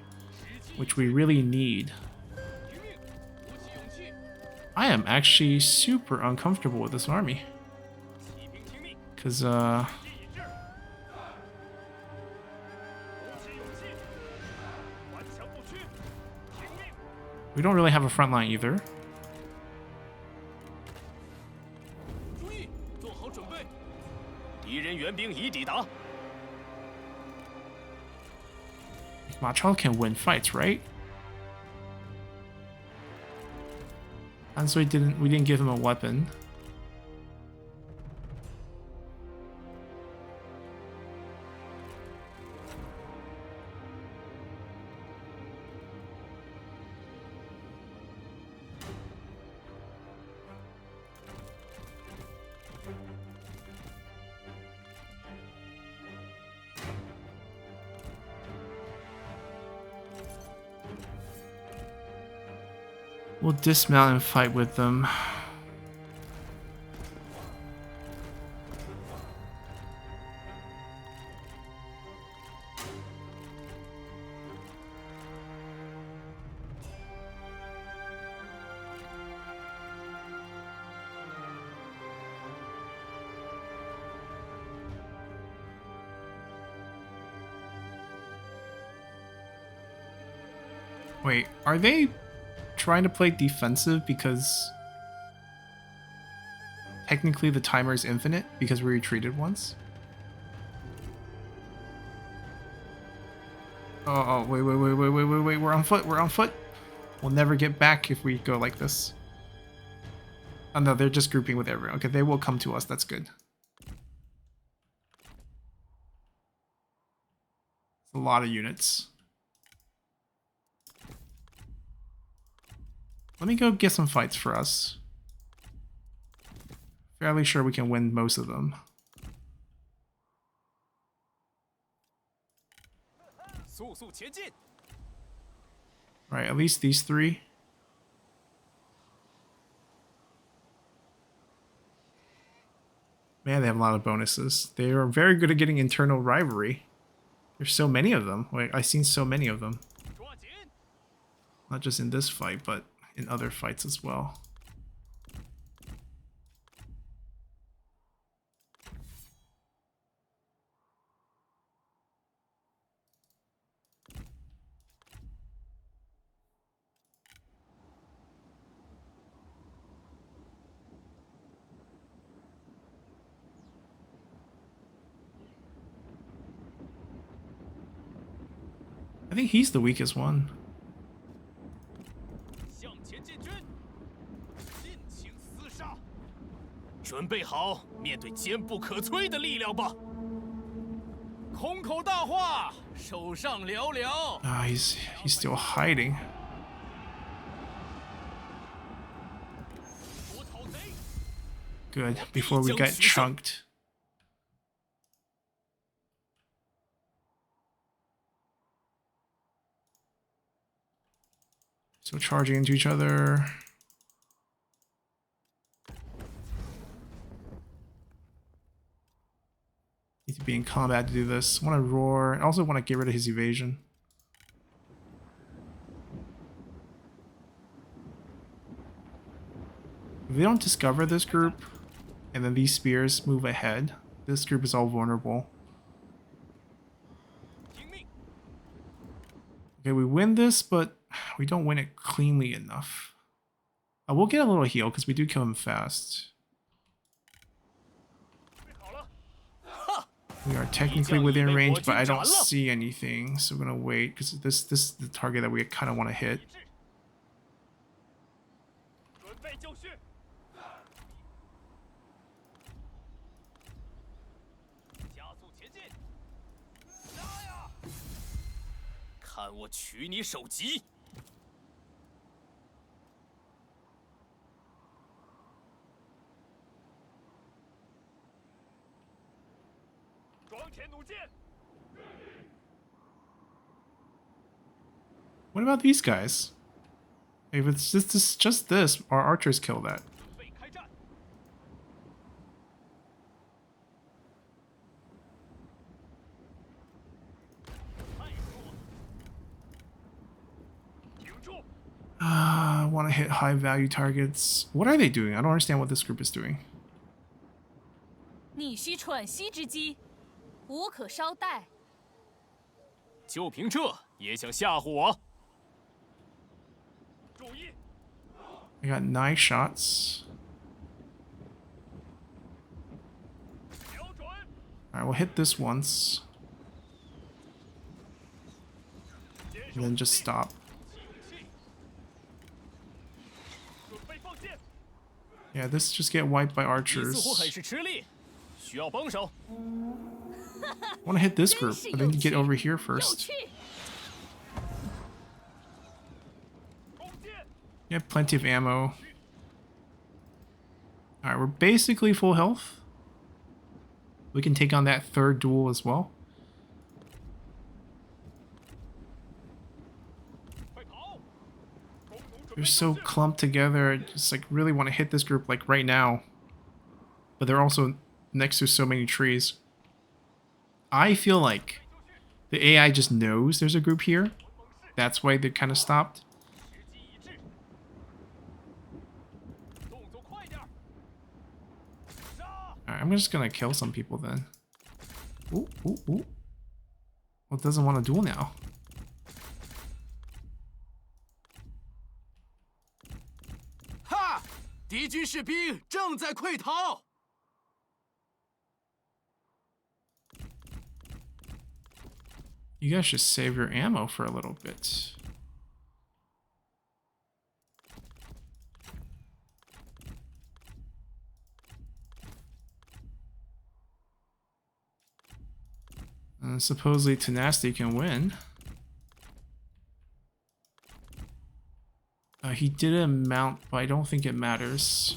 which we really need. I am actually super uncomfortable with this army. Because, we don't really have a front line either. Ma Chao can win fights, right? And so we didn't give him a weapon. We'll dismount and fight with them. Wait, are they trying to play defensive because technically the timer is infinite because we retreated once? Oh, wait, we're on foot. We'll never get back if we go like this. Oh no, they're just grouping with everyone. Okay, they will come to us, that's good. It's a lot of units. Let me go get some fights for us. Fairly sure we can win most of them. Right, at least these three. Man, they have a lot of bonuses. They are very good at getting internal rivalry. There's so many of them. Wait, I've seen so many of them. Not just in this fight, but in other fights as well. I think he's the weakest one. 准备好面对坚不可摧的力量吧！空口大话，手上寥寥。Ah, he's still hiding. Good, before we get chunked. So charging into each other. Need to be in combat to do this. Want to roar. I also want to get rid of his evasion. If they don't discover this group, and then these spears move ahead, this group is all vulnerable. Okay, we win this, but we don't win it cleanly enough. We'll get a little heal because we do kill him fast. We are technically within range, but I don't see anything, so we're gonna wait because this is the target that we kind of want to hit. What about these guys? If it's just this, our archers kill that. I want to hit high value targets. What are they doing? I don't understand what this group is doing. 逆袭喘息之机，无可稍待。就凭这也想吓唬我？注意， I got 9 shots. 瞄准， Alright, we'll hit this once. And then just stop. 起勇气，准备放箭。 Yeah, this just get wiped by 你似乎很 archers. 是吃力，需要帮手。 I want to hit this group, but then you get over here 有 first. 趣。 弓箭， You have plenty of ammo. Alright, we're basically full health. We can take on that third duel as well. 快跑！弓弩准 They're 备 so 就绪。 clumped together. I just like really want to hit this group like right now. But they're also next to so many trees. I feel like the AI just knows there's a group here. That's why they kind of stopped. 时机已至，动作快点儿！杀！ Alright, I'm just gonna kill some people then. Ooh, ooh, ooh. Well, it doesn't want to duel now. 哈！敌军士兵正在溃逃。 You guys should save your ammo for a little bit. And supposedly Tenacity can win. He did a mount, but I don't think it matters.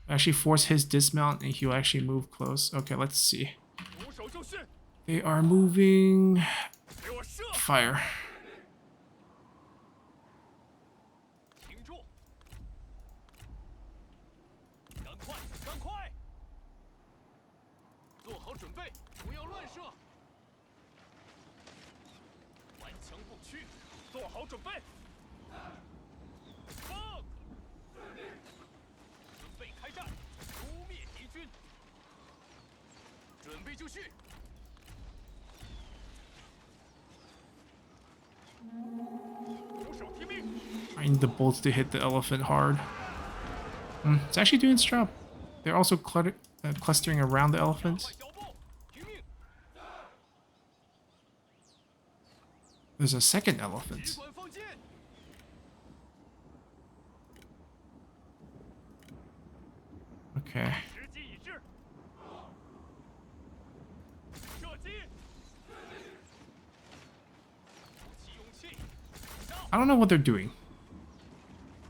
Actually force his dismount and he'll actually move close. Okay, let's see. 出手就绪， They are moving. 给我射！ Fire. 停住！赶快，赶快！做好准备，不要乱射！顽强不屈，做好准备！放！准备开战，扑灭敌军！准备就绪！ 鼓手听命！ I need the bolts to hit the elephant hard. It's actually doing its job. They're also clustering around the 加快 elephant. 脚步，听命！ There's a second 只 elephant. 管放箭！ Okay. 时机已至，射击！鼓起勇气，杀！ I don't know what they're doing.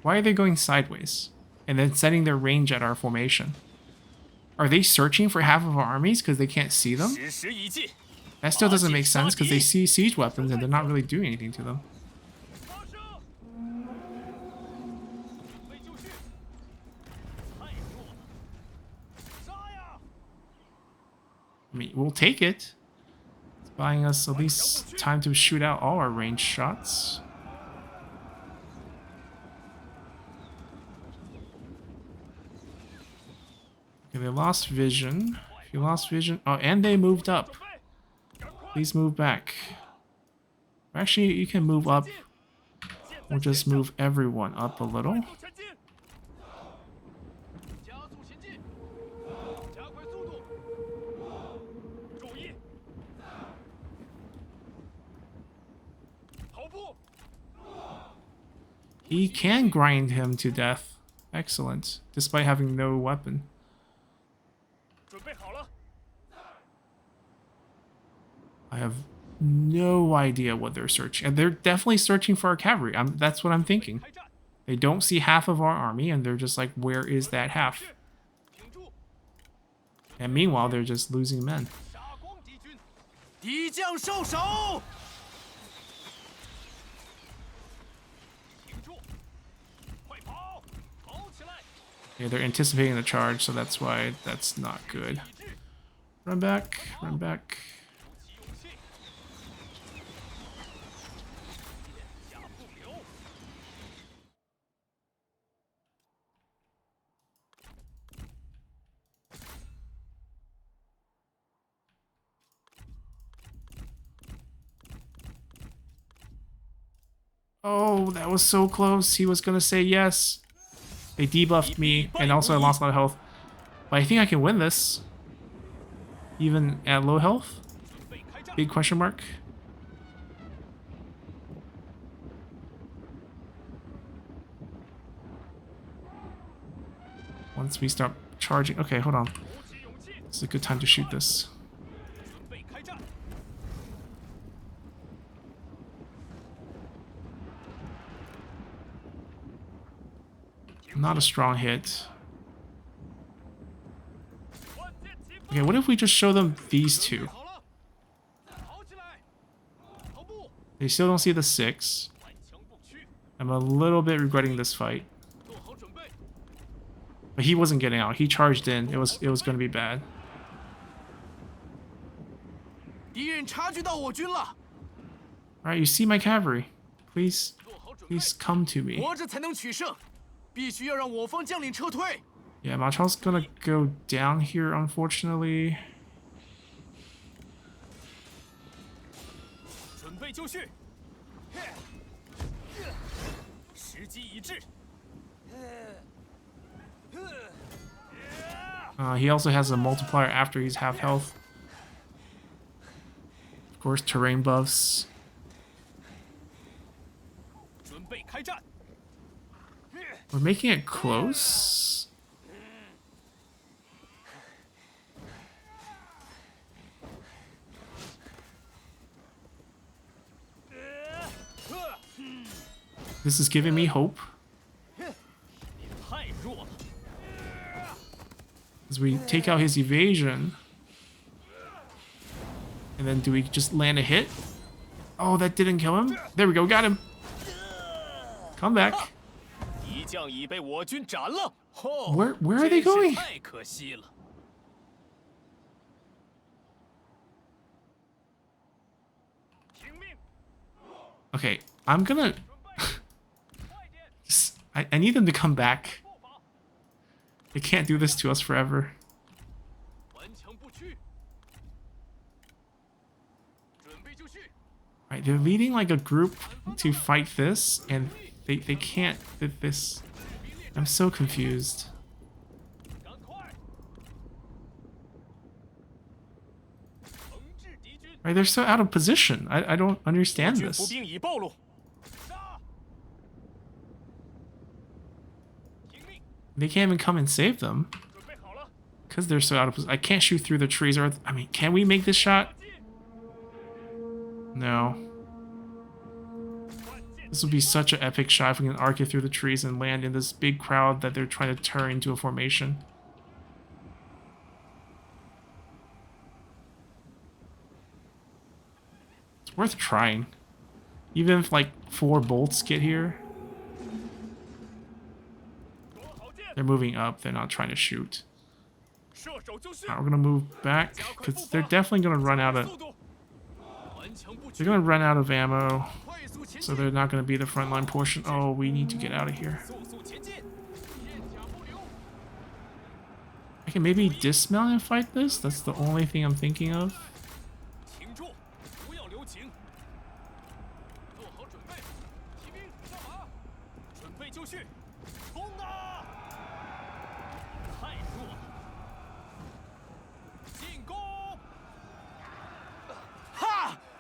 Why are they going sideways? And then setting their range at our formation? Are they searching for half of our armies because they can't see them? 时时一进， That still doesn't make sense because they see siege weapons and they're not really doing anything to them. 发射！准备就绪！太弱了，杀呀！ I mean, we'll take it. It's buying us at least time to shoot out all our ranged shots. Okay, they lost vision. If you lost vision... Oh, and they moved up. 准备，赶快！ Please move back. Actually, you can move up. 箭在 We'll 前 just 上， move everyone up a little. 快速前进！加速前进，加快速度！注意！跑步！ He can grind him to death. Excellent. Despite having no weapon. 准备好了， I have no idea what they're searching. And they're definitely searching for our cavalry. That's what I'm thinking. 开战！ They don't see half of our army and they're just like, where is that half? 挺住！ And meanwhile, they're just losing men. 杀光敌军！敌将受首。 停住！快跑！跑起来！ Yeah, they're anticipating the charge, so that's why that's not good. 一致！ Run back, run back. 鼓起勇气！剑下不留！ Oh, that was so close. He was gonna say yes. They debuffed me, and also I lost a lot of health. But I think I can win this. Even at low health? Big question mark. Once we start charging... Okay, hold on. This is a good time to shoot this. Not a strong hit. Okay, what if we just show them these two? They still don't see the 6. I'm a little bit regretting this fight. But he wasn't getting out. He charged in. It was going to be bad. Alright, you see my cavalry. Please come to me. Yeah, Ma Chao's gonna go down here, unfortunately. He also has a multiplier after he's half health. Of course, terrain buffs. We're making it close. This is giving me hope. As we take out his evasion. And then do we just land a hit? Oh, that didn't kill him. There we go, got him. Come back. Where are they going? Okay, I'm gonna... I need them to come back. They can't do this to us forever. Right, they're leading like a group to fight this, and they can't fit this. I'm so confused. Right, they're so out of position. I don't understand this. They can't even come and save them. Because they're so out of position. I can't shoot through the trees. Or I mean, can we make this shot? No. This would be such an epic shot if we can arc it through the trees and land in this big crowd that they're trying to turn into a formation. It's worth trying. Even if like 4 bolts get here. They're moving up, they're not trying to shoot. Right, we're gonna move back, because they're definitely gonna run out of... They're gonna run out of ammo. So they're not gonna be the frontline portion. Oh, we need to get out of here. I can maybe dismount and fight this? That's the only thing I'm thinking of.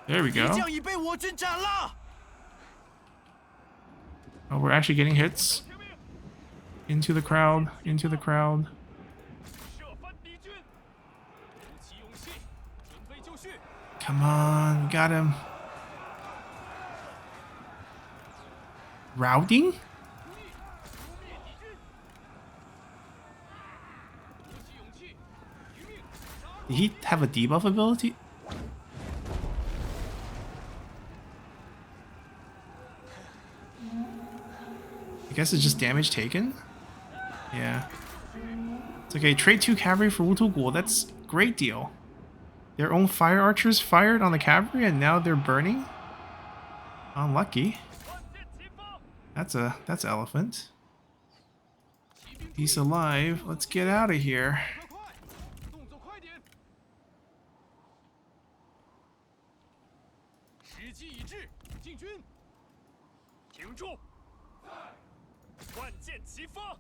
There we go. Oh, we're actually getting hits. Into the crowd, into the crowd. Come on, got him. Routing? Did he have a debuff ability? I guess it's just damage taken? Yeah. It's okay, trade 2 cavalry for Wutu Guo. That's a great deal. Their own fire archers fired on the cavalry and now they're burning? Unlucky. That's elephant. He's alive. Let's get out of here. 停住！万箭齐发！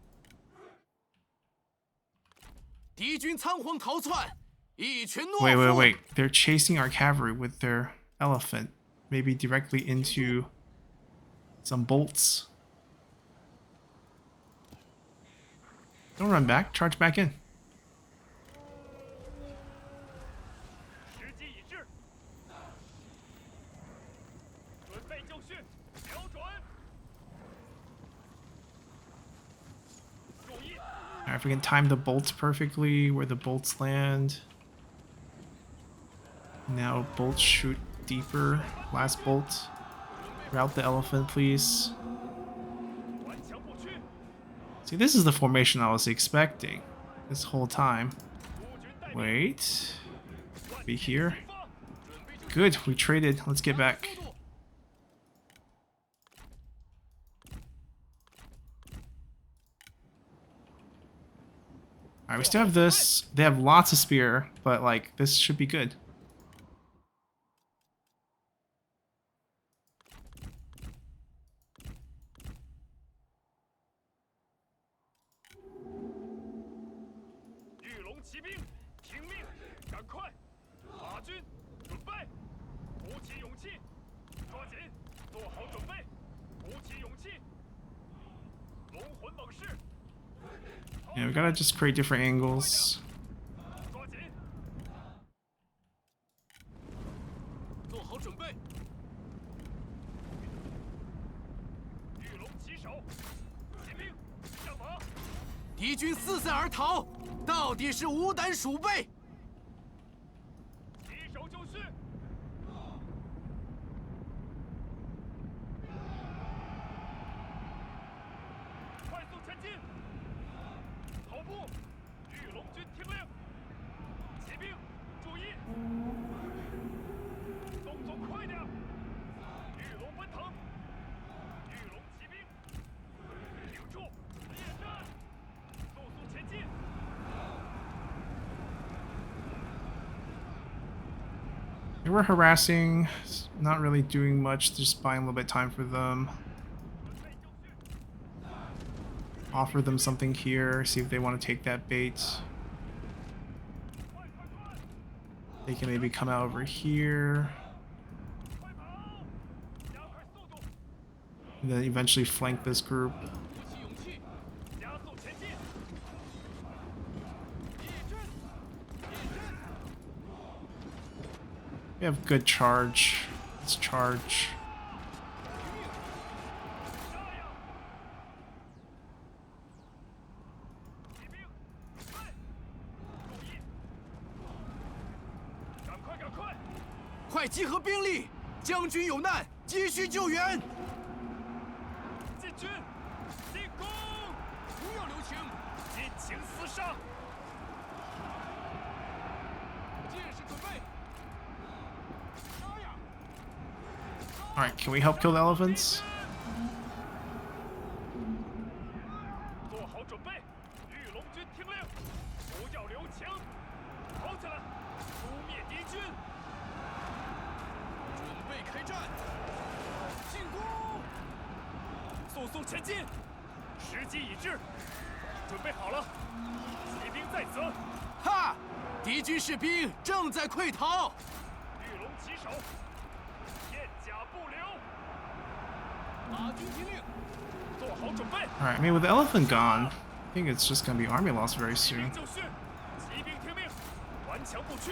敌军仓皇逃窜，一拳懦夫。Wait. They're chasing our cavalry with their elephant. Maybe directly into some bolts. Don't run back. Charge back in. 时机已至，准备就绪，瞄准，注意！ Alright, if we can time the bolts perfectly, where the bolts land. Now bolts shoot deeper. Last bolt. Route the elephant, please. 顽强不屈， See, this is the formation I was expecting this whole time. 孤军待命， Wait. 万 Be 箭 here. 齐发， Good, we traded. Let's get back. Alright, we still have this. They have lots of spear, but like, this should be good. 御龙骑兵，听命，赶快！马军，准备，鼓起勇气，抓紧，做好准备，鼓起勇气。龙魂猛士， Yeah, we gotta just create different angles. 抓紧！ 做好准备。御龙骑手，骑兵，上马！敌军四散而逃，到底是无胆鼠辈。骑手就绪！快速前进！跑步！御龙军听令！骑兵注意！动作快点！御龙奔腾！御龙骑兵挺住！列阵！速速前进！ They were harassing, not really doing much, just buying a little bit of time for them. Offer them something here, see if they want to take that bait. They can maybe come out over here. And then eventually flank this group. 鼓起勇气，加速前进！ 列阵，列阵。 We have good charge. Let's charge. 杀呀！骑兵，准备！注意！赶快，赶快！快集合兵力！将军有难，急需救援。进军！进攻！不要留情，激情厮杀！ 箭士准备。杀呀！ Alright, can we help kill the elephants? 做好准备！御龙军听令，不要留情，跑起来，扑灭敌军！ 准备开战！进攻！速速前进！时机已至，准备好了，骑兵在此！哈！敌军士兵正在溃逃。御龙骑手，片甲不留，马军听令，做好准备！ Alright, I mean, with the elephant gone, I think it's just gonna be army loss very 骑 soon. 兵就绪，骑兵听命，顽强不屈，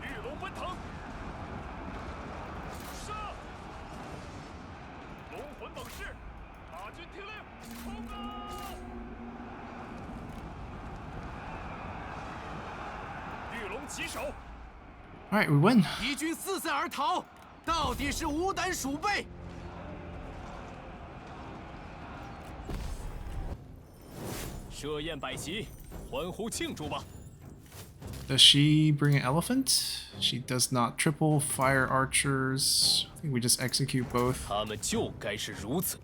御龙奔腾，杀！龙魂猛士，马军听令，冲啊！御龙骑手， Alright, we win. 敌军四散而逃，到底是无胆鼠辈。设宴摆席，欢呼庆祝吧！ Does she bring an elephant? She does not. Triple fire archers. I think we just execute both. 他们就该是如此。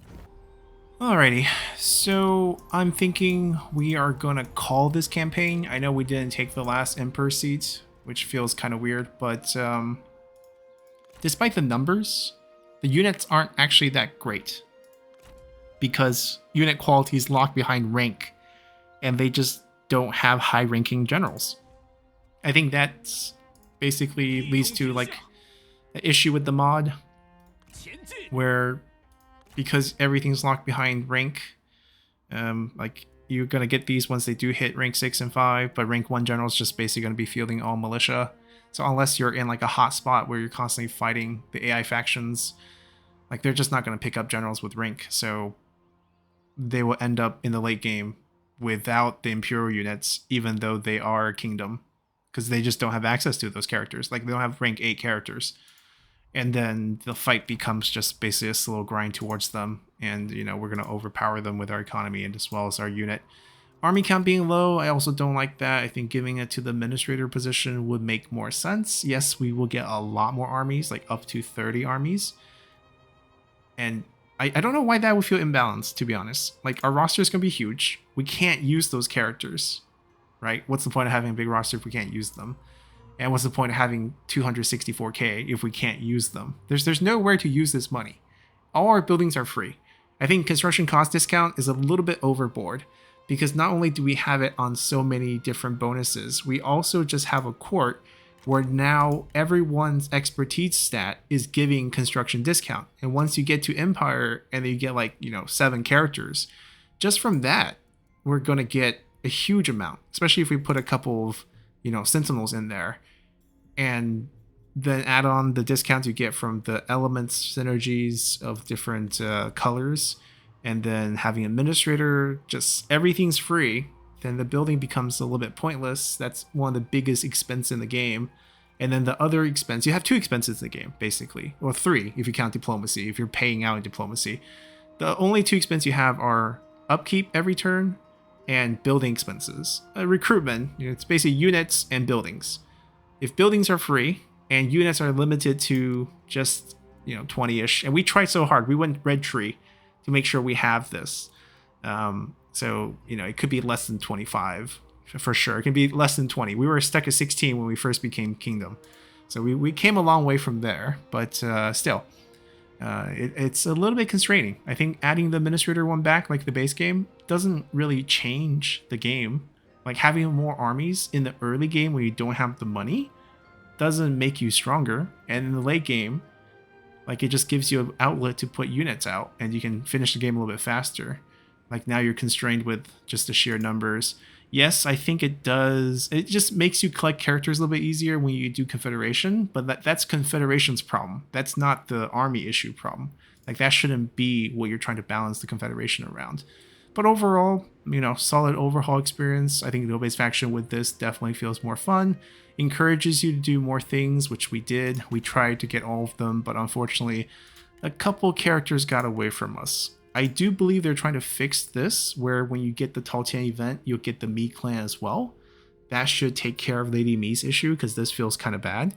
Alrighty, so I'm thinking we are gonna call this campaign. I know we didn't take the last Emperor seat, which feels kind of weird, but despite the numbers, the units aren't actually that great. because unit quality is locked behind rank, and they just don't have high-ranking generals. I think that's basically leads to like an issue with the mod, where because everything's locked behind rank, like you're gonna get these once they do hit rank 6 and 5, but rank 1 general is just basically gonna be fielding all militia. So unless you're in like a hot spot where you're constantly fighting the AI factions, like they're just not gonna pick up generals with rank. So they will end up in the late game without the Imperial units, even though they are Kingdom, because they just don't have access to those characters. Like they don't have rank 8 characters. And then the fight becomes just basically a slow grind towards them. And, you know, we're going to overpower them with our economy and as well as our unit. Army count being low, I also don't like that. I think giving it to the administrator position would make more sense. Yes, we will get a lot more armies, like up to 30 armies. And I don't know why that would feel imbalanced, to be honest. Like, our roster is going to be huge. We can't use those characters, right? What's the point of having a big roster if we can't use them? And what's the point of having 264k if we can't use them? There's nowhere to use this money. All our buildings are free. I think construction cost discount is a little bit overboard, because not only do we have it on so many different bonuses, we also just have a court where now everyone's expertise stat is giving construction discount. And once you get to Empire and you get like, 7 characters, just from that, we're going to get a huge amount, especially if we put a couple of Sentinels in there, and then add on the discounts you get from the elements synergies of different colors, and then having administrator, just everything's free, then the building becomes a little bit pointless. That's one of the biggest expense in the game. And then the other expense, you have 2 expenses in the game, basically, or 3 if you count diplomacy, if you're paying out in diplomacy. The only 2 expenses you have are upkeep every turn and building expenses. Recruitment, it's basically units and buildings. If buildings are free and units are limited to just 20-ish, and we tried so hard, we went red tree to make sure we have this. So it could be less than 25 for sure. It can be less than 20. We were stuck at 16 when we first became Kingdom, so we came a long way from there. But still, it's a little bit constraining. I think adding the administrator one back, like the base game, doesn't really change the game. Like having more armies in the early game when you don't have the money doesn't make you stronger. And in the late game, like it just gives you an outlet to put units out and you can finish the game a little bit faster. Like now you're constrained with just the sheer numbers. Yes, I think it does. It just makes you collect characters a little bit easier when you do Confederation, but that's Confederation's problem. That's not the army issue problem. Like that shouldn't be what you're trying to balance the Confederation around. But overall, solid overhaul experience. I think Liu Bei's faction with this definitely feels more fun. Encourages you to do more things, which we did. We tried to get all of them, but unfortunately, a couple characters got away from us. I do believe they're trying to fix this, where when you get the Taiyuan event, you'll get the Mi clan as well. That should take care of Lady Mi's issue, because this feels kind of bad.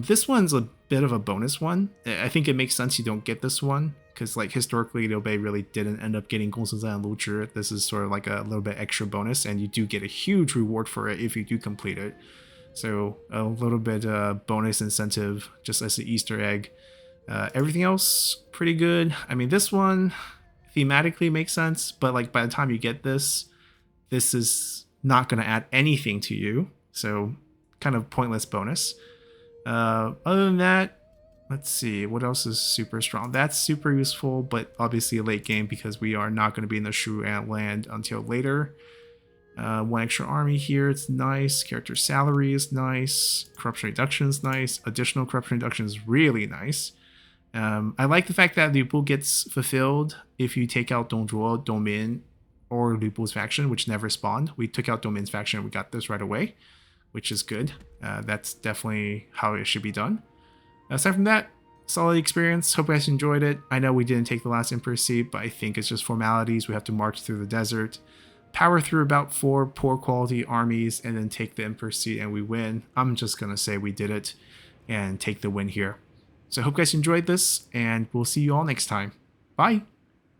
This one's a bit of a bonus one. I think it makes sense you don't get this one, because like historically, Liu Bei really didn't end up getting Consolidating Lu Zhi. This is sort of like a little bit extra bonus, and you do get a huge reward for it if you do complete it. So a little bit bonus incentive just as an Easter egg. Everything else pretty good. I mean, this one thematically makes sense, but like by the time you get this is not going to add anything to you, so kind of pointless bonus. Other than that, let's see what else is super strong. That's super useful, but obviously a late game because we are not going to be in the Shu land until later. 1 extra army here, it's nice. Character salary is nice. Corruption reduction is nice. Additional corruption reduction is really nice. I like the fact that Liu Bu gets fulfilled if you take out Dong Zhuo, Dong Min, or Liu Bu's faction, which never spawned. We took out Dong Min's faction and we got this right away, which is good. That's definitely how it should be done. Aside from that, solid experience. Hope you guys enjoyed it. I know we didn't take the last Emperor seat, but I think it's just formalities. We have to march through the desert, power through about 4 poor quality armies, and then take the Emperor seat and we win. I'm just going to say we did it and take the win here. So I hope you guys enjoyed this, and we'll see you all next time. Bye!